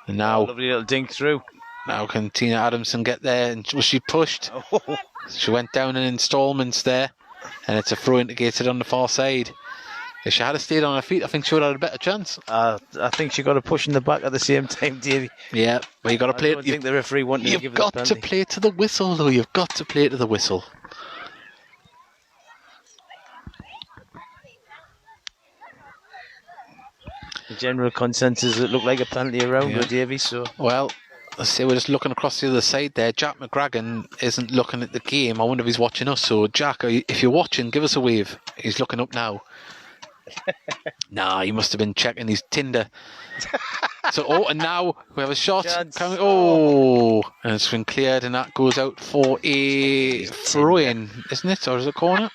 And now, lovely little dink through. Now can Tina Adamson get there? And was she pushed? She went down in instalments there, and it's a throw indicated on the far side. If she had stayed on her feet, I think she would have had a better chance. I think she got a push in the back at the same time, Davey. Yeah, but you got to play. I don't think the referee wanted to give it a penalty. You've got to play to the whistle, though. You've got to play to the whistle. The general consensus, it looked like a penalty around with Davey. So well, let's say we're just looking across the other side there. Jack McGragan isn't looking at the game. I wonder if he's watching us. So Jack, if you're watching, give us a wave. He's looking up now. Nah, he must have been checking his Tinder. So and now we have a shot. And it's been cleared, and that goes out for a throw-in, isn't it, or is it a corner?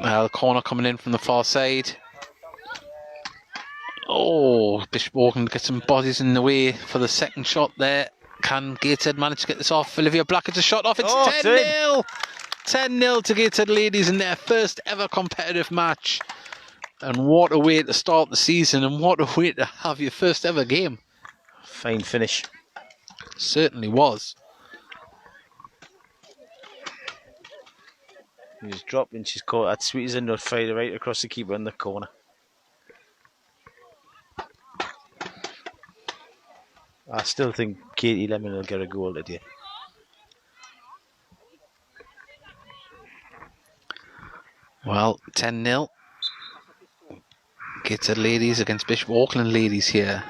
The corner coming in from the far side. Oh, Bishop Auckland gets some bodies in the way for the second shot there. Can Gateshead manage to get this off? Olivia Black gets a shot off. It's 10-0. 10-0 to Gateshead Ladies in their first ever competitive match. And what a way to start the season, and what a way to have your first ever game. Fine finish. Certainly was. She's dropped and she's caught that sweet as a nut, fired right across the keeper in the corner. I still think Katie Lemon will get a goal today. Well, 10-0. Gateshead Ladies against Bishop Auckland Ladies here.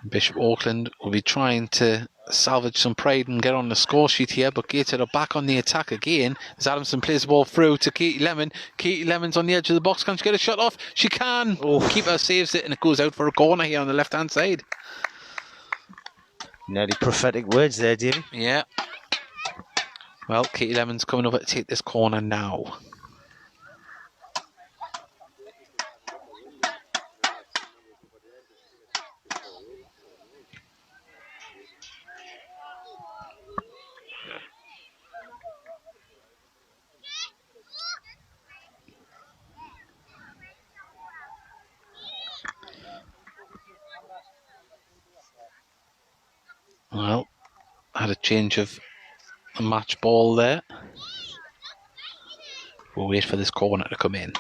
Bishop Auckland will be trying to salvage some pride and get on the score sheet here, but Gateshead are back on the attack again as Adamson plays the ball through to Katie Lemon. Katie Lemon's on the edge of the box. Can she get a shot off? She can. Keeper saves it, and it goes out for a corner here on the left hand side. Nearly prophetic words there, Davey. Yeah. Well, Katie Lemon's coming over to take this corner now. Well, had a change of a match ball there. We'll wait for this corner to come in.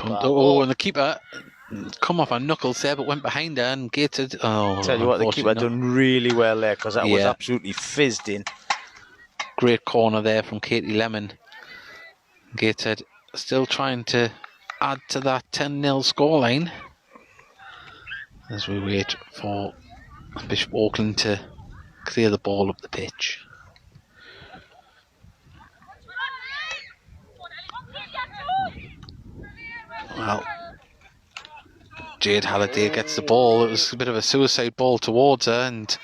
And the keeper come off her knuckles there, but went behind her and Gateshead. Tell you what, the keeper done really well there, because that was absolutely fizzed in. Great corner there from Katie Lemon. Gateshead still trying to add to that 10-0 scoreline as we wait for Bishop Auckland to clear the ball up the pitch. Well, Jade Halliday gets the ball. It was a bit of a suicide ball towards her, and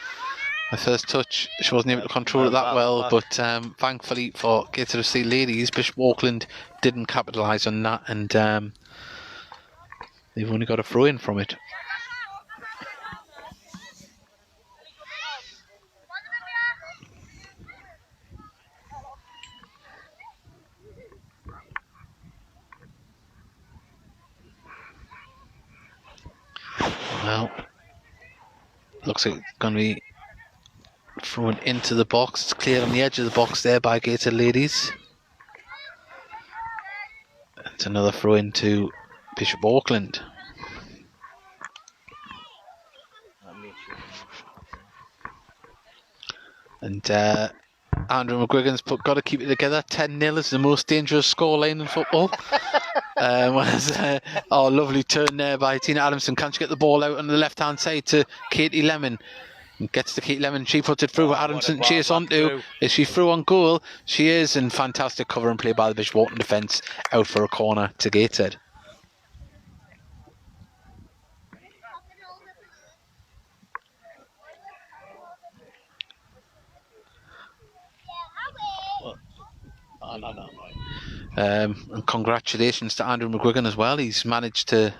her first touch, she wasn't able to control it that well, but thankfully for Gateshead FC Ladies, Bishop Auckland didn't capitalise on that, and they've only got a throw in from it. Well, looks like it's going to be thrown into the box. It's cleared on the edge of the box there by Gateshead Ladies. It's another throw into Bishop Auckland. And Andrew McGuigan's got to keep it together. 10-0 is the most dangerous scoreline in football. Lovely turn there by Tina Adamson. Can't she get the ball out on the left-hand side to Katie Lemon? Gets to Katie Lemon. She puts it through. Adamson chase onto. Is she through on goal? She is, and fantastic cover and play by the Bishop Auckland defence. Out for a corner to Gateshead. And congratulations to Andrew McGuigan as well. He's managed to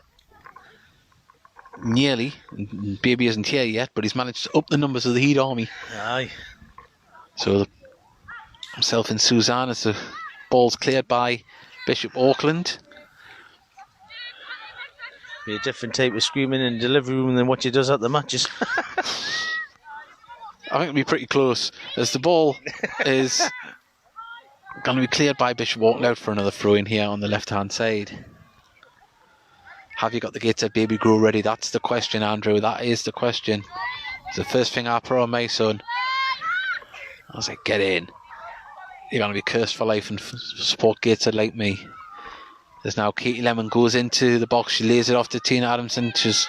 nearly, baby isn't here yet, but he's managed to up the numbers of the Heat Army. Aye. So himself and Suzanne, as the ball's cleared by Bishop Auckland. Be a different type of screaming in the delivery room than what she does at the matches. I think it'll be pretty close, as the ball is going to be cleared by Bishop Auckland out for another throw in here on the left hand side. Have you got the Gateshead baby grow ready? That's the question, Andrew. That is the question. It's the first thing I put on my son. I was like, get in. You're going to be cursed for life and support Gateshead like me. There's now Katie Lemon goes into the box. She lays it off to Tina Adamson. She's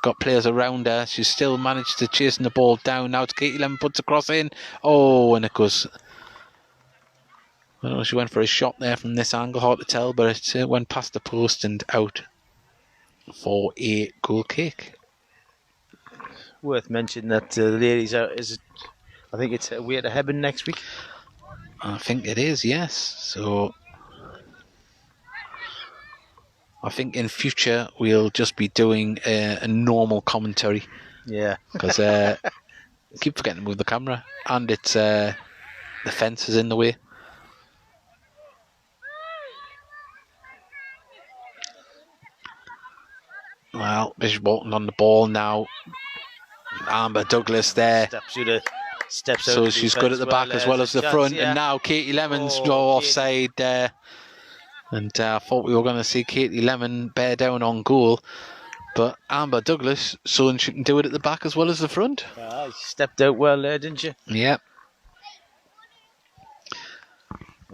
got players around her. She's still managed to chase the ball down. Now it's Katie Lemon, puts a cross in. Oh, and it goes... I don't know, she went for a shot there from this angle, hard to tell, but it went past the post and out for a goal kick. Worth mentioning that the ladies I think it's away to Hebburn next week. I think it is, yes. So I think in future we'll just be doing a normal commentary. Yeah. Because I keep forgetting to move the camera, and it's the fence is in the way. Well, Bishop Auckland on the ball now. Amber Douglas there. Steps out. So she's good at the back as well as the front. Yeah. And now Katie Lemon's offside there. And I thought we were going to see Katie Lemon bear down on goal. But Amber Douglas, so she can do it at the back as well as the front. She stepped out well there, didn't she? Yeah.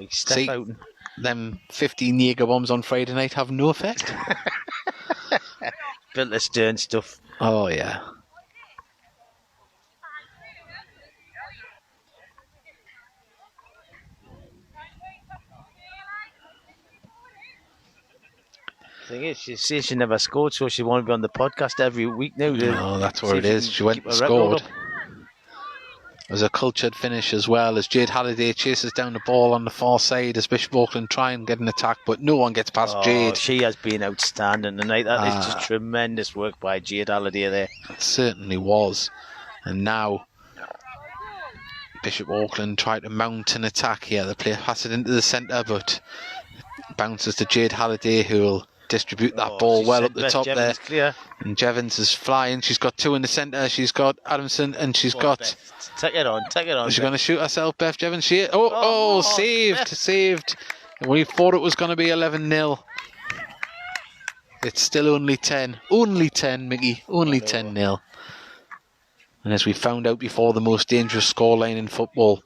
Step out. Them 15 Jaeger bombs on Friday night have no effect. Built the stern stuff. Oh, yeah. Thing is, she says she never scored, so she won't be on the podcast every week now. No, that's where it is. She went and scored. It was a cultured finish as well, as Jade Halliday chases down the ball on the far side as Bishop Auckland try and get an attack, but no one gets past Jade. She has been outstanding tonight. That is just tremendous work by Jade Halliday there. It certainly was. And now Bishop Auckland tried to mount an attack here. The player passes it into the centre, but bounces to Jade Halliday, who will distribute that ball well up the top there. Clear. And Jevons is flying. She's got two in the centre. She's got Adamson, and she's got... Beth. Take it on. Is she going to shoot herself, Beth Jevons? Saved. We thought it was going to be 11-0. It's still only 10. Only 10, Mickey. Only 10-0. And as we found out before, the most dangerous scoreline in football.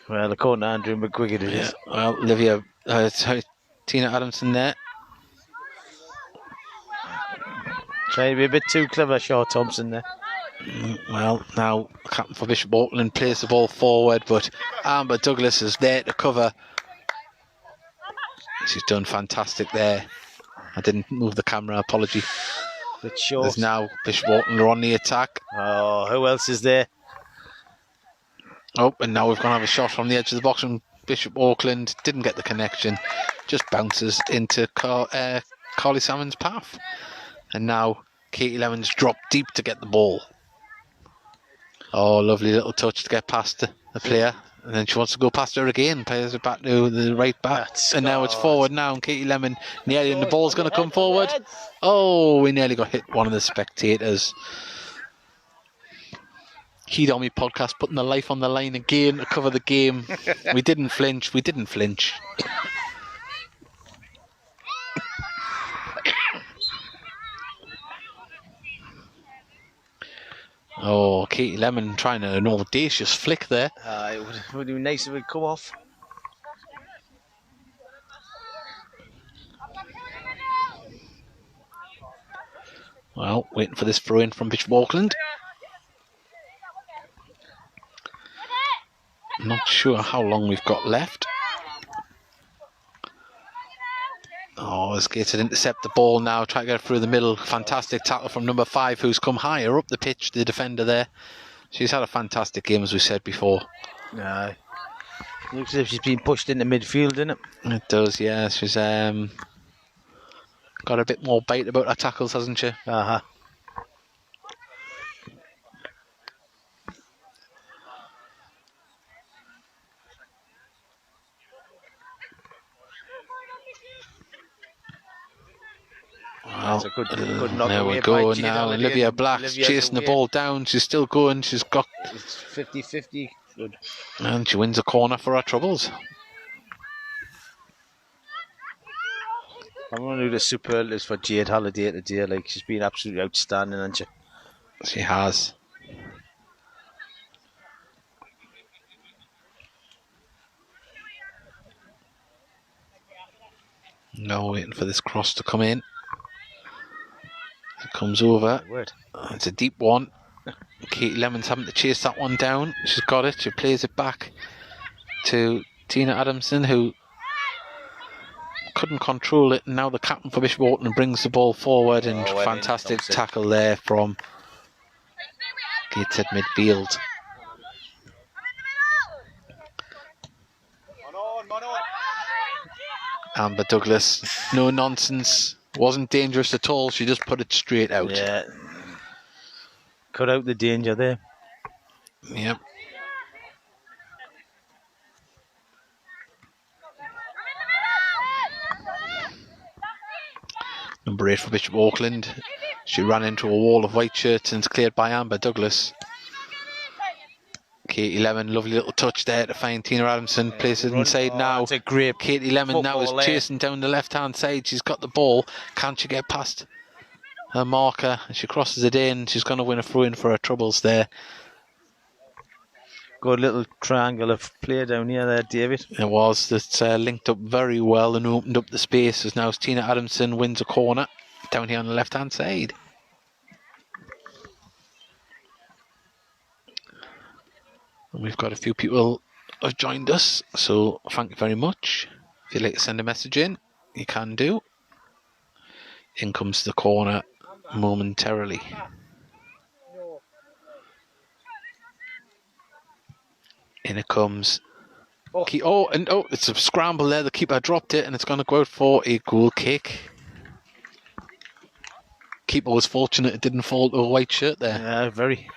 Well, according to Andrew McGuigan, it is. Well, Olivia... Tina Adamson there. Trying to be a bit too clever, Shaw Thompson there. Well, now captain for Bishop Auckland plays the ball forward, but Amber Douglas is there to cover. She's done fantastic there. I didn't move the camera, apology. Bit short. There's now Bishop Auckland are on the attack. Oh, who else is there? Oh, and now we've got to have a shot from the edge of the box from Bishop Auckland. Didn't get the connection. Just bounces into Carly Salmon's path. And now Katie Lemon's dropped deep to get the ball. Oh, lovely little touch to get past the player. And then she wants to go past her again. Plays it back to the right back. And now it's forward now. And Katie Lemon nearly, and the ball's going to come forward. Oh, we nearly got hit one of the spectators. Heat on Me podcast putting the life on the line again to cover the game. We didn't flinch. Oh, Katie Lemon trying an audacious flick there. It would be nice if it would come off. Well, waiting for this throw in from Bishop Auckland. Not sure how long we've got left. Oh, as Gateshead intercept the ball now, try to get it through the middle. Fantastic tackle from number 5, who's come higher up the pitch, the defender there. She's had a fantastic game, as we said before. Looks as if she's been pushed into midfield, doesn't it? It does, yeah. She's got a bit more bite about her tackles, hasn't she? Uh-huh. Well, a good knock there we away go by now. Jade Olivia Black's chasing the ball down. She's still going. She's got... It's 50-50. Good. And she wins a corner for her troubles. I'm going to do the superlatives for Jade Halliday today. Like, she's been absolutely outstanding, hasn't she? She has. Now waiting for this cross to come in. It comes over. It's a deep one. Katie Lemon's having to chase that one down. She's got it. She plays it back to Tina Adamson, who couldn't control it. And now the captain for Bishop Auckland brings the ball forward. And fantastic tackle there from Gateshead midfield. Amber Douglas, no nonsense, wasn't dangerous at all. She just put it straight out. Yeah. Cut out the danger there. Yep. Number 8 for Bishop Auckland. She ran into a wall of white shirts and it's cleared by Amber Douglas. Katie Lemon, lovely little touch there to find Tina Adamson. Places it inside now. It's a great Katie Lemon now is football chasing down the left hand side. She's got the ball. Can she get past her marker? She crosses it in. She's going to win a throw in for her troubles there. Good little triangle of play down here there, David. It was. That's linked up very well and opened up the space. As now Tina Adamson wins a corner down here on the left hand side. And we've got a few people who have joined us, so thank you very much. If you'd like to send a message in, you can do. In comes the corner momentarily. In it comes. It's a scramble there. The keeper dropped it and it's going to go out for a goal kick. Keeper was fortunate it didn't fall to a white shirt there. Yeah, very.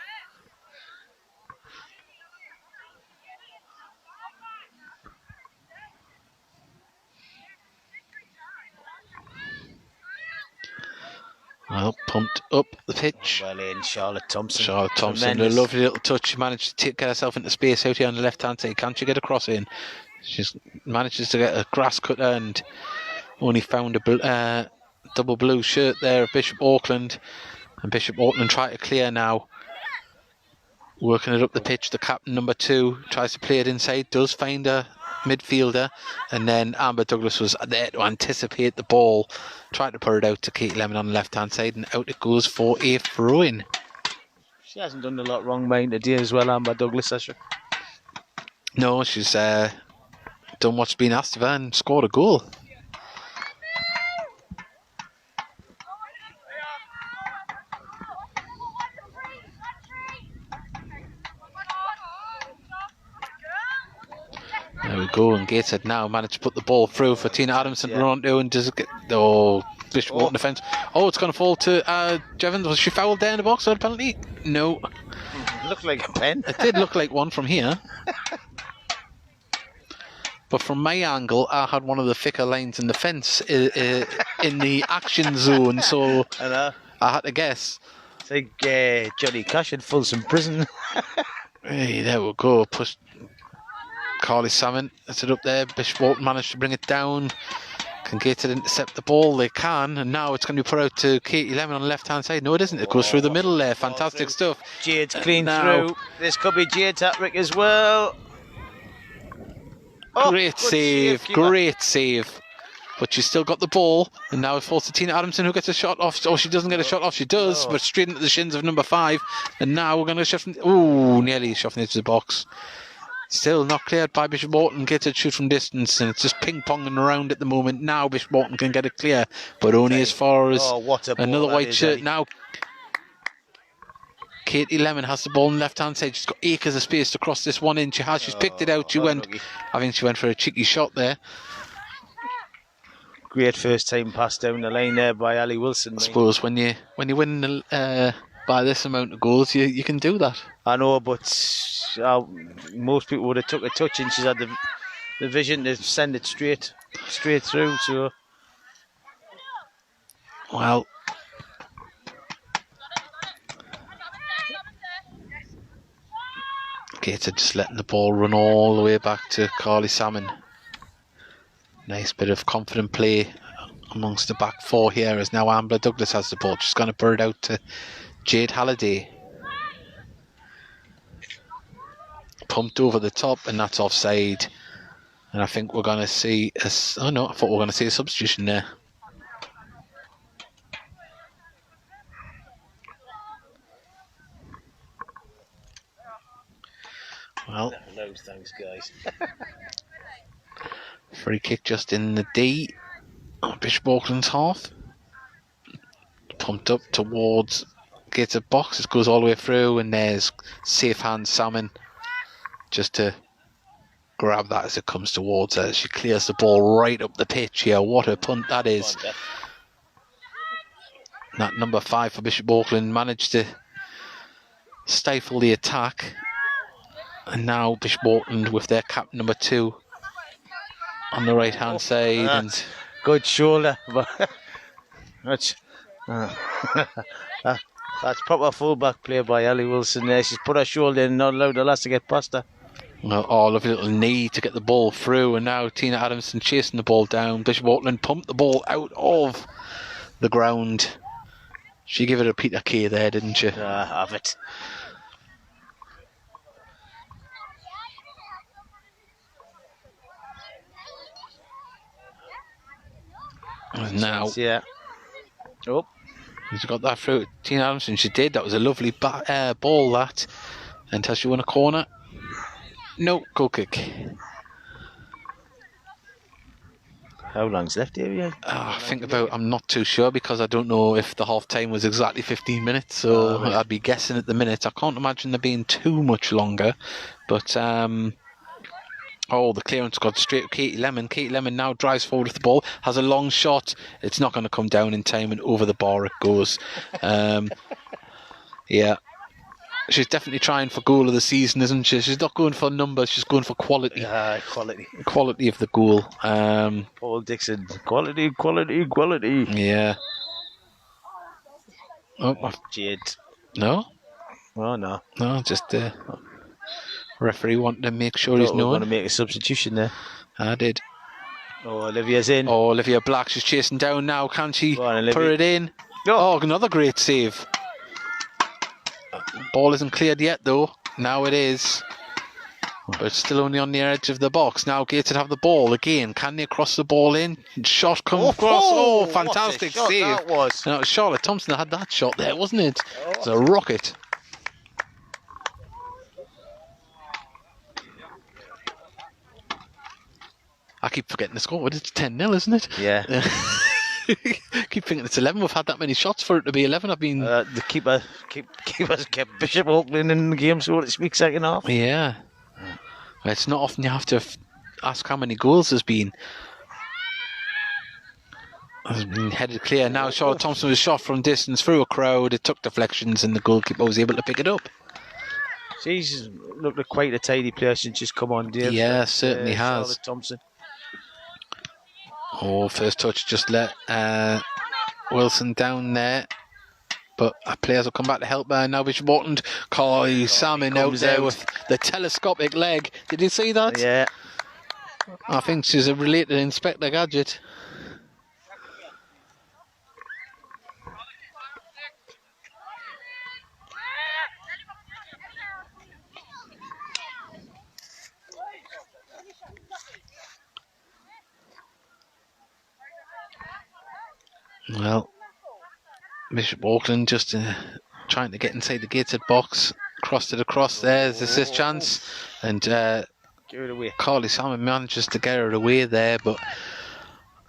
Well, pumped up the pitch. Well in, Charlotte Thompson. Charlotte Thompson, Tremendous. a lovely little touch. She managed to get herself into space out here on the left hand side. Can't she get a cross in? She manages to get a grass cutter and only found a double blue shirt there of Bishop Auckland. And Bishop Auckland try to clear now. Working it up the pitch. The captain, number 2, tries to play it inside. Does find a midfielder. And then Amber Douglas was there to anticipate the ball. Tried to put it out to Katie Lemon on the left hand side. And out it goes for a throw-in. She hasn't done a lot wrong, mate, today as well, Amber Douglas, has she? No, she's done what's been asked of her and scored a goal. go, and Gateshead now managed to put the ball through for Tina Adamson to run onto, and does it get... Oh, Bishop Auckland defence. Oh, it's going to fall to Jevons. Was she fouled there in the box or a penalty? No. It looked like a pen. It did look like one from here. But from my angle, I had one of the thicker lines in the fence in the action zone, so I had to guess. It's like Johnny Cash in Folsom Prison. Hey, there we go. Push Carly Salmon. That's it up there. Bishop Auckland managed to bring it down. Can Gateshead intercept the ball? They can, and now it's going to be put out to Katie Lemon on the left-hand side. No, it isn't. It goes through the middle there. Fantastic stuff. Jade's clean through. This could be Jade's hat-trick as well. Great save. Great save. But she's still got the ball, and now it falls to Tina Adamson, who gets a shot off. Oh, she doesn't get a shot off. She does, but straight into the shins of number 5. And now we're going to shift. Oh, nearly shoving it into the box. Still not cleared by Bishop Auckland. Gets a shoot from distance, and it's just ping-ponging around at the moment. Now Bishop Auckland can get it clear, but only as far as another white shirt. Now Katie Lemon has the ball on the left-hand side. She's got acres of space to cross this one in. She's picked it out. I think she went for a cheeky shot there. Great first time pass down the line there by Ali Wilson. I suppose when you win by this amount of goals, you can do that. I know, but most people would have took a touch, and she's had the vision to send it straight through. So, well, Gateshead just letting the ball run all the way back to Carly Salmon. Nice bit of confident play amongst the back 4 here, as now Amber Douglas has the ball. She's going to put it out to Jade Halliday. Pumped over the top, and that's offside. And I think we're going to see I thought we were going to see a substitution there. Well, no thanks, guys. Free kick just in the D on Bishop Auckland's half. Pumped up towards Gateshead box. It goes all the way through, and there's safe hand Salmon just to grab that as it comes towards her. She clears the ball right up the pitch here. What a punt that is. That number 5 for Bishop Auckland managed to stifle the attack. And now Bishop Auckland with their captain number 2 on the right hand side. And good shoulder. That's proper fullback play by Ali Wilson there. She's put her shoulder in and not allowed the lads to get past her. Well, lovely little knee to get the ball through, and now Tina Adamson chasing the ball down. Bishop Auckland pumped the ball out of the ground. She gave it a Peter Kay there, didn't she? Have it. And now, oh, she's got that through. Tina Adamson, she did. That was a lovely ball, that. And has she won a corner? No, goal kick. How long's left here? I'm not too sure, because I don't know if the half time was exactly 15 minutes, so right. I'd be guessing at the minute. I can't imagine there being too much longer, but the clearance got straight to Katie Lemon. Katie Lemon now drives forward with the ball, has a long shot. It's not going to come down in time, and over the bar it goes. Yeah. She's definitely trying for goal of the season, isn't she? She's not going for numbers, she's going for quality. Quality of the goal. Paul Dixon, quality. Yeah. Oh, Jade. No? Oh, no. No, just the referee wanted to make sure he's known. Want to make a substitution there. I did. Oh, Olivia's in. Oh, Olivia Black, she's chasing down now. Can she put it in? Oh, another great save. Ball isn't cleared yet, though. Now it is. But it's still only on the edge of the box. Now Gateshead have the ball again. Can they cross the ball in? Shot comes across. Oh, fantastic save. That was. No, it was Charlotte Thompson that had that shot there, wasn't it? It's a rocket. I keep forgetting the score. It's 10-0, isn't it? Yeah. Keep thinking it's 11. We've had that many shots for it to be 11. The keeper kept Bishop Auckland in the game, so to speak, second half. Yeah. It's not often you have to ask how many goals there's been. Has been headed clear. Now Charlotte Thompson was shot from distance through a crowd. It took deflections and the goalkeeper was able to pick it up. She's looked like quite a tidy player since she's come on, Dave. Yeah, certainly has. Charlotte Thompson. Oh, first touch just let Wilson down there. But our players will come back to help her. Now Bishop Auckland, Carly Salmon out there with the telescopic leg. Did you see that? Yeah. I think she's a related Inspector Gadget. Well, Bishop Auckland just trying to get inside the Gateshead box. Crossed it across there. There's this chance. And Get it away. Carly Salmon manages to get her away there, but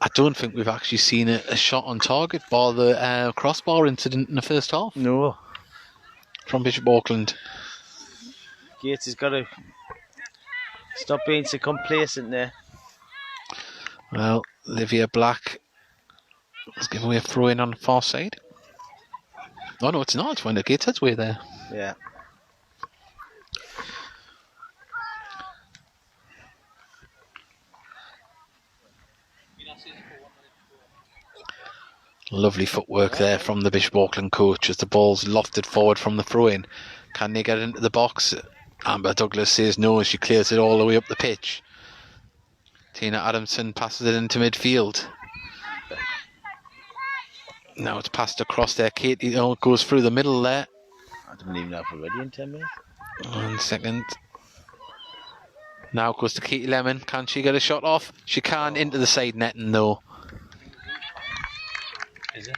I don't think we've actually seen a shot on target bar the crossbar incident in the first half. No. From Bishop Auckland. Gates has got to stop being so complacent there. Well, Livia Black has given away a throw in on the far side. Oh no, it's not. It's when the Gateshead's way there. Yeah. Lovely footwork there from the Bishop Auckland coach as the ball's lofted forward from the throw-in. Can they get into the box? Amber Douglas says no as she clears it all the way up the pitch. Tina Adamson passes it into midfield. Now it's passed across there. Katie goes through the middle there. I didn't even know if we're ready in 10 minutes. 1 second. Now it goes to Katie Lemon. Can she get a shot off? She can into the side netting though. Is it?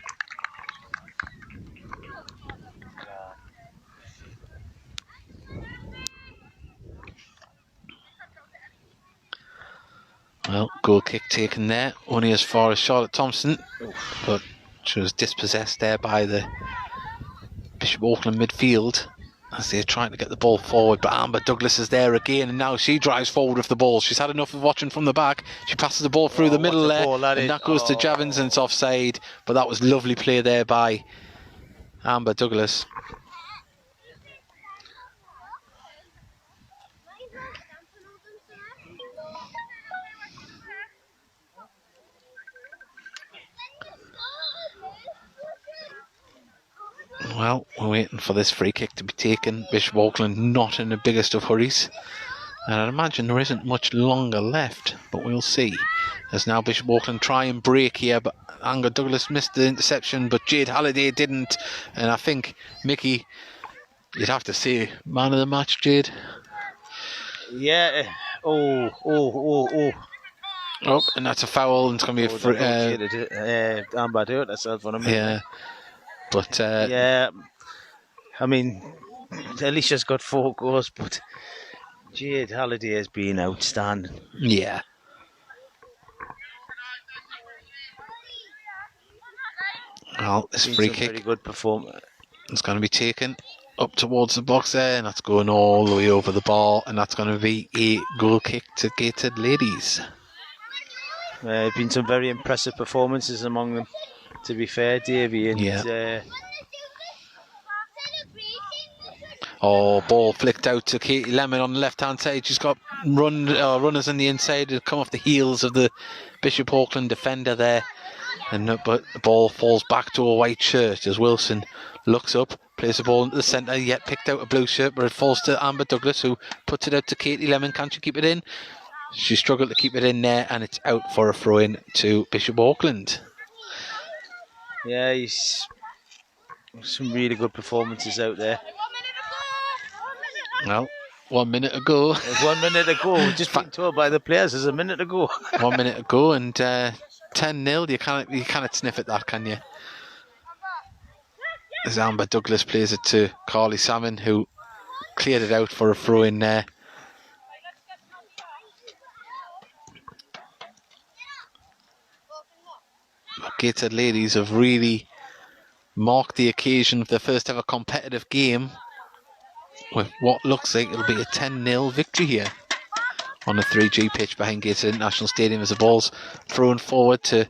Well, goal kick taken there. Only as far as Charlotte Thompson. But she was dispossessed there by the Bishop Auckland midfield as they're trying to get the ball forward. But Amber Douglas is there again, and now she drives forward with the ball. She's had enough of watching from the back. She passes the ball through the middle there, and that goes to Javins, and it's offside. But that was lovely play there by Amber Douglas. Well, we're waiting for this free kick to be taken. Bishop Auckland not in the biggest of hurries. And I'd imagine there isn't much longer left, but we'll see. As now Bishop Auckland try and break here, but Amber Douglas missed the interception, but Jade Halliday didn't. And I think, Mickey, you'd have to say man of the match, Jade. Yeah. Oh, and that's a foul, and it's going to be a free... Amber hurt herself on a minute. Yeah. But yeah, I mean, Alicia's got 4 goals, but Jade Halliday has been outstanding. Yeah. Well, this free kick, very good performance. It's going to be taken up towards the box there, and that's going all the way over the bar, and that's going to be a goal kick to Gateshead Ladies. There have been some very impressive performances among them, to be fair, Davey. And, yeah. Ball flicked out to Katie Lemon on the left-hand side. She's got runners on the inside to come off the heels of the Bishop Auckland defender there. But the ball falls back to a white shirt as Wilson looks up, plays the ball into the centre, yet picked out a blue shirt, but it falls to Amber Douglas, who puts it out to Katie Lemon. Can she keep it in? She struggled to keep it in there, and it's out for a throw-in to Bishop Auckland. Yeah, he's some really good performances out there. Well, 1 minute ago. There's 1 minute ago. We've just been told by the players there's a minute ago. 1 minute ago, and 10-0. You cannot sniff at that, can you? As Amber Douglas plays it to Carly Salmon, who cleared it out for a throw-in there. Gateshead Ladies have really marked the occasion of their first ever competitive game with what looks like it'll be a 10-0 victory here. on the 3G pitch behind Gateshead International Stadium as the ball's thrown forward to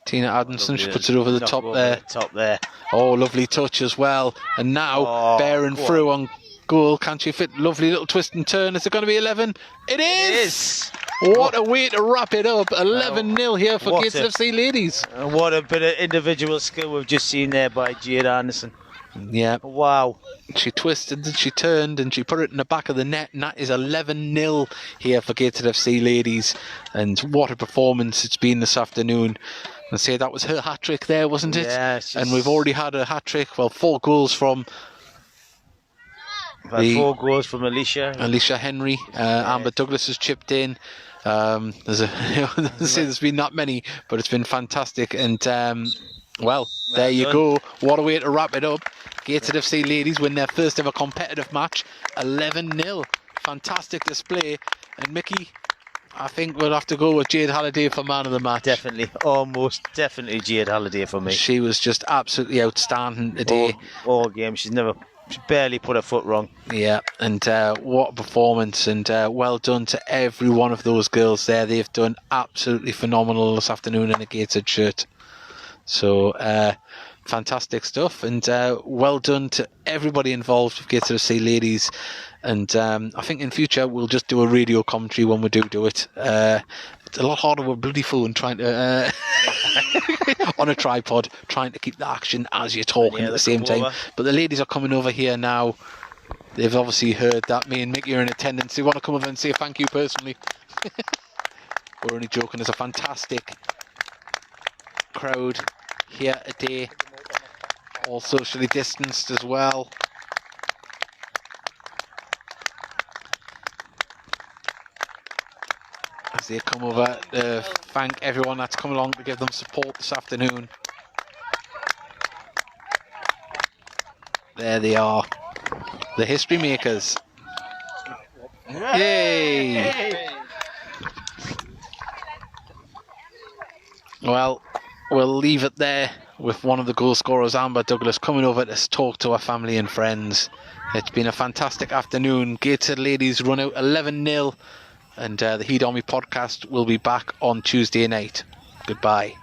Tina Adamson. She puts it over the top there. Oh, lovely touch as well. And now bearing through on goal. Can she fit? Lovely little twist and turn. Is it going to be 11? It is! What a way to wrap it up. 11-0 here for Gateshead FC Ladies. And what a bit of individual skill we've just seen there by Jade Anderson. Yeah. Wow. She twisted and she turned and she put it in the back of the net, and that is 11-0 here for Gateshead FC Ladies. And what a performance it's been this afternoon. I'd say that was her hat-trick there, wasn't it? Yeah. And we've already had a hat-trick, 4 goals from... 4 goals from Alicia Henry. Amber Douglas has chipped in. There's been not many, but it's been fantastic. And there you go. What a way to wrap it up. Gateshead FC Ladies win their first ever competitive match, 11-0. Fantastic display. And Mickey, I think we'll have to go with Jade Halliday for man of the match. Definitely, almost definitely Jade Halliday for me. She was just absolutely outstanding today. All game, she barely put her foot wrong. Yeah, and what a performance, and well done to every one of those girls there. They've done absolutely phenomenal this afternoon in a Gateshead shirt. So fantastic stuff, and well done to everybody involved with Gateshead FC Ladies. And I think in future we'll just do a radio commentary when we do it. It's a lot harder with a bloody phone trying to on a tripod, trying to keep the action as you're talking at the same time. But the ladies are coming over here now. They've obviously heard that me and Mickey are in attendance. They want to come over and say thank you personally. We're only joking. There's a fantastic crowd here today, all socially distanced as well. As they come over to thank everyone that's come along to give them support this afternoon. There they are, the history makers. Yay! Well, we'll leave it there with one of the goal scorers, Amber Douglas, coming over to talk to her family and friends. It's been a fantastic afternoon. Gateshead Ladies run out 11-0, and the Heed Army podcast will be back on Tuesday night. Goodbye.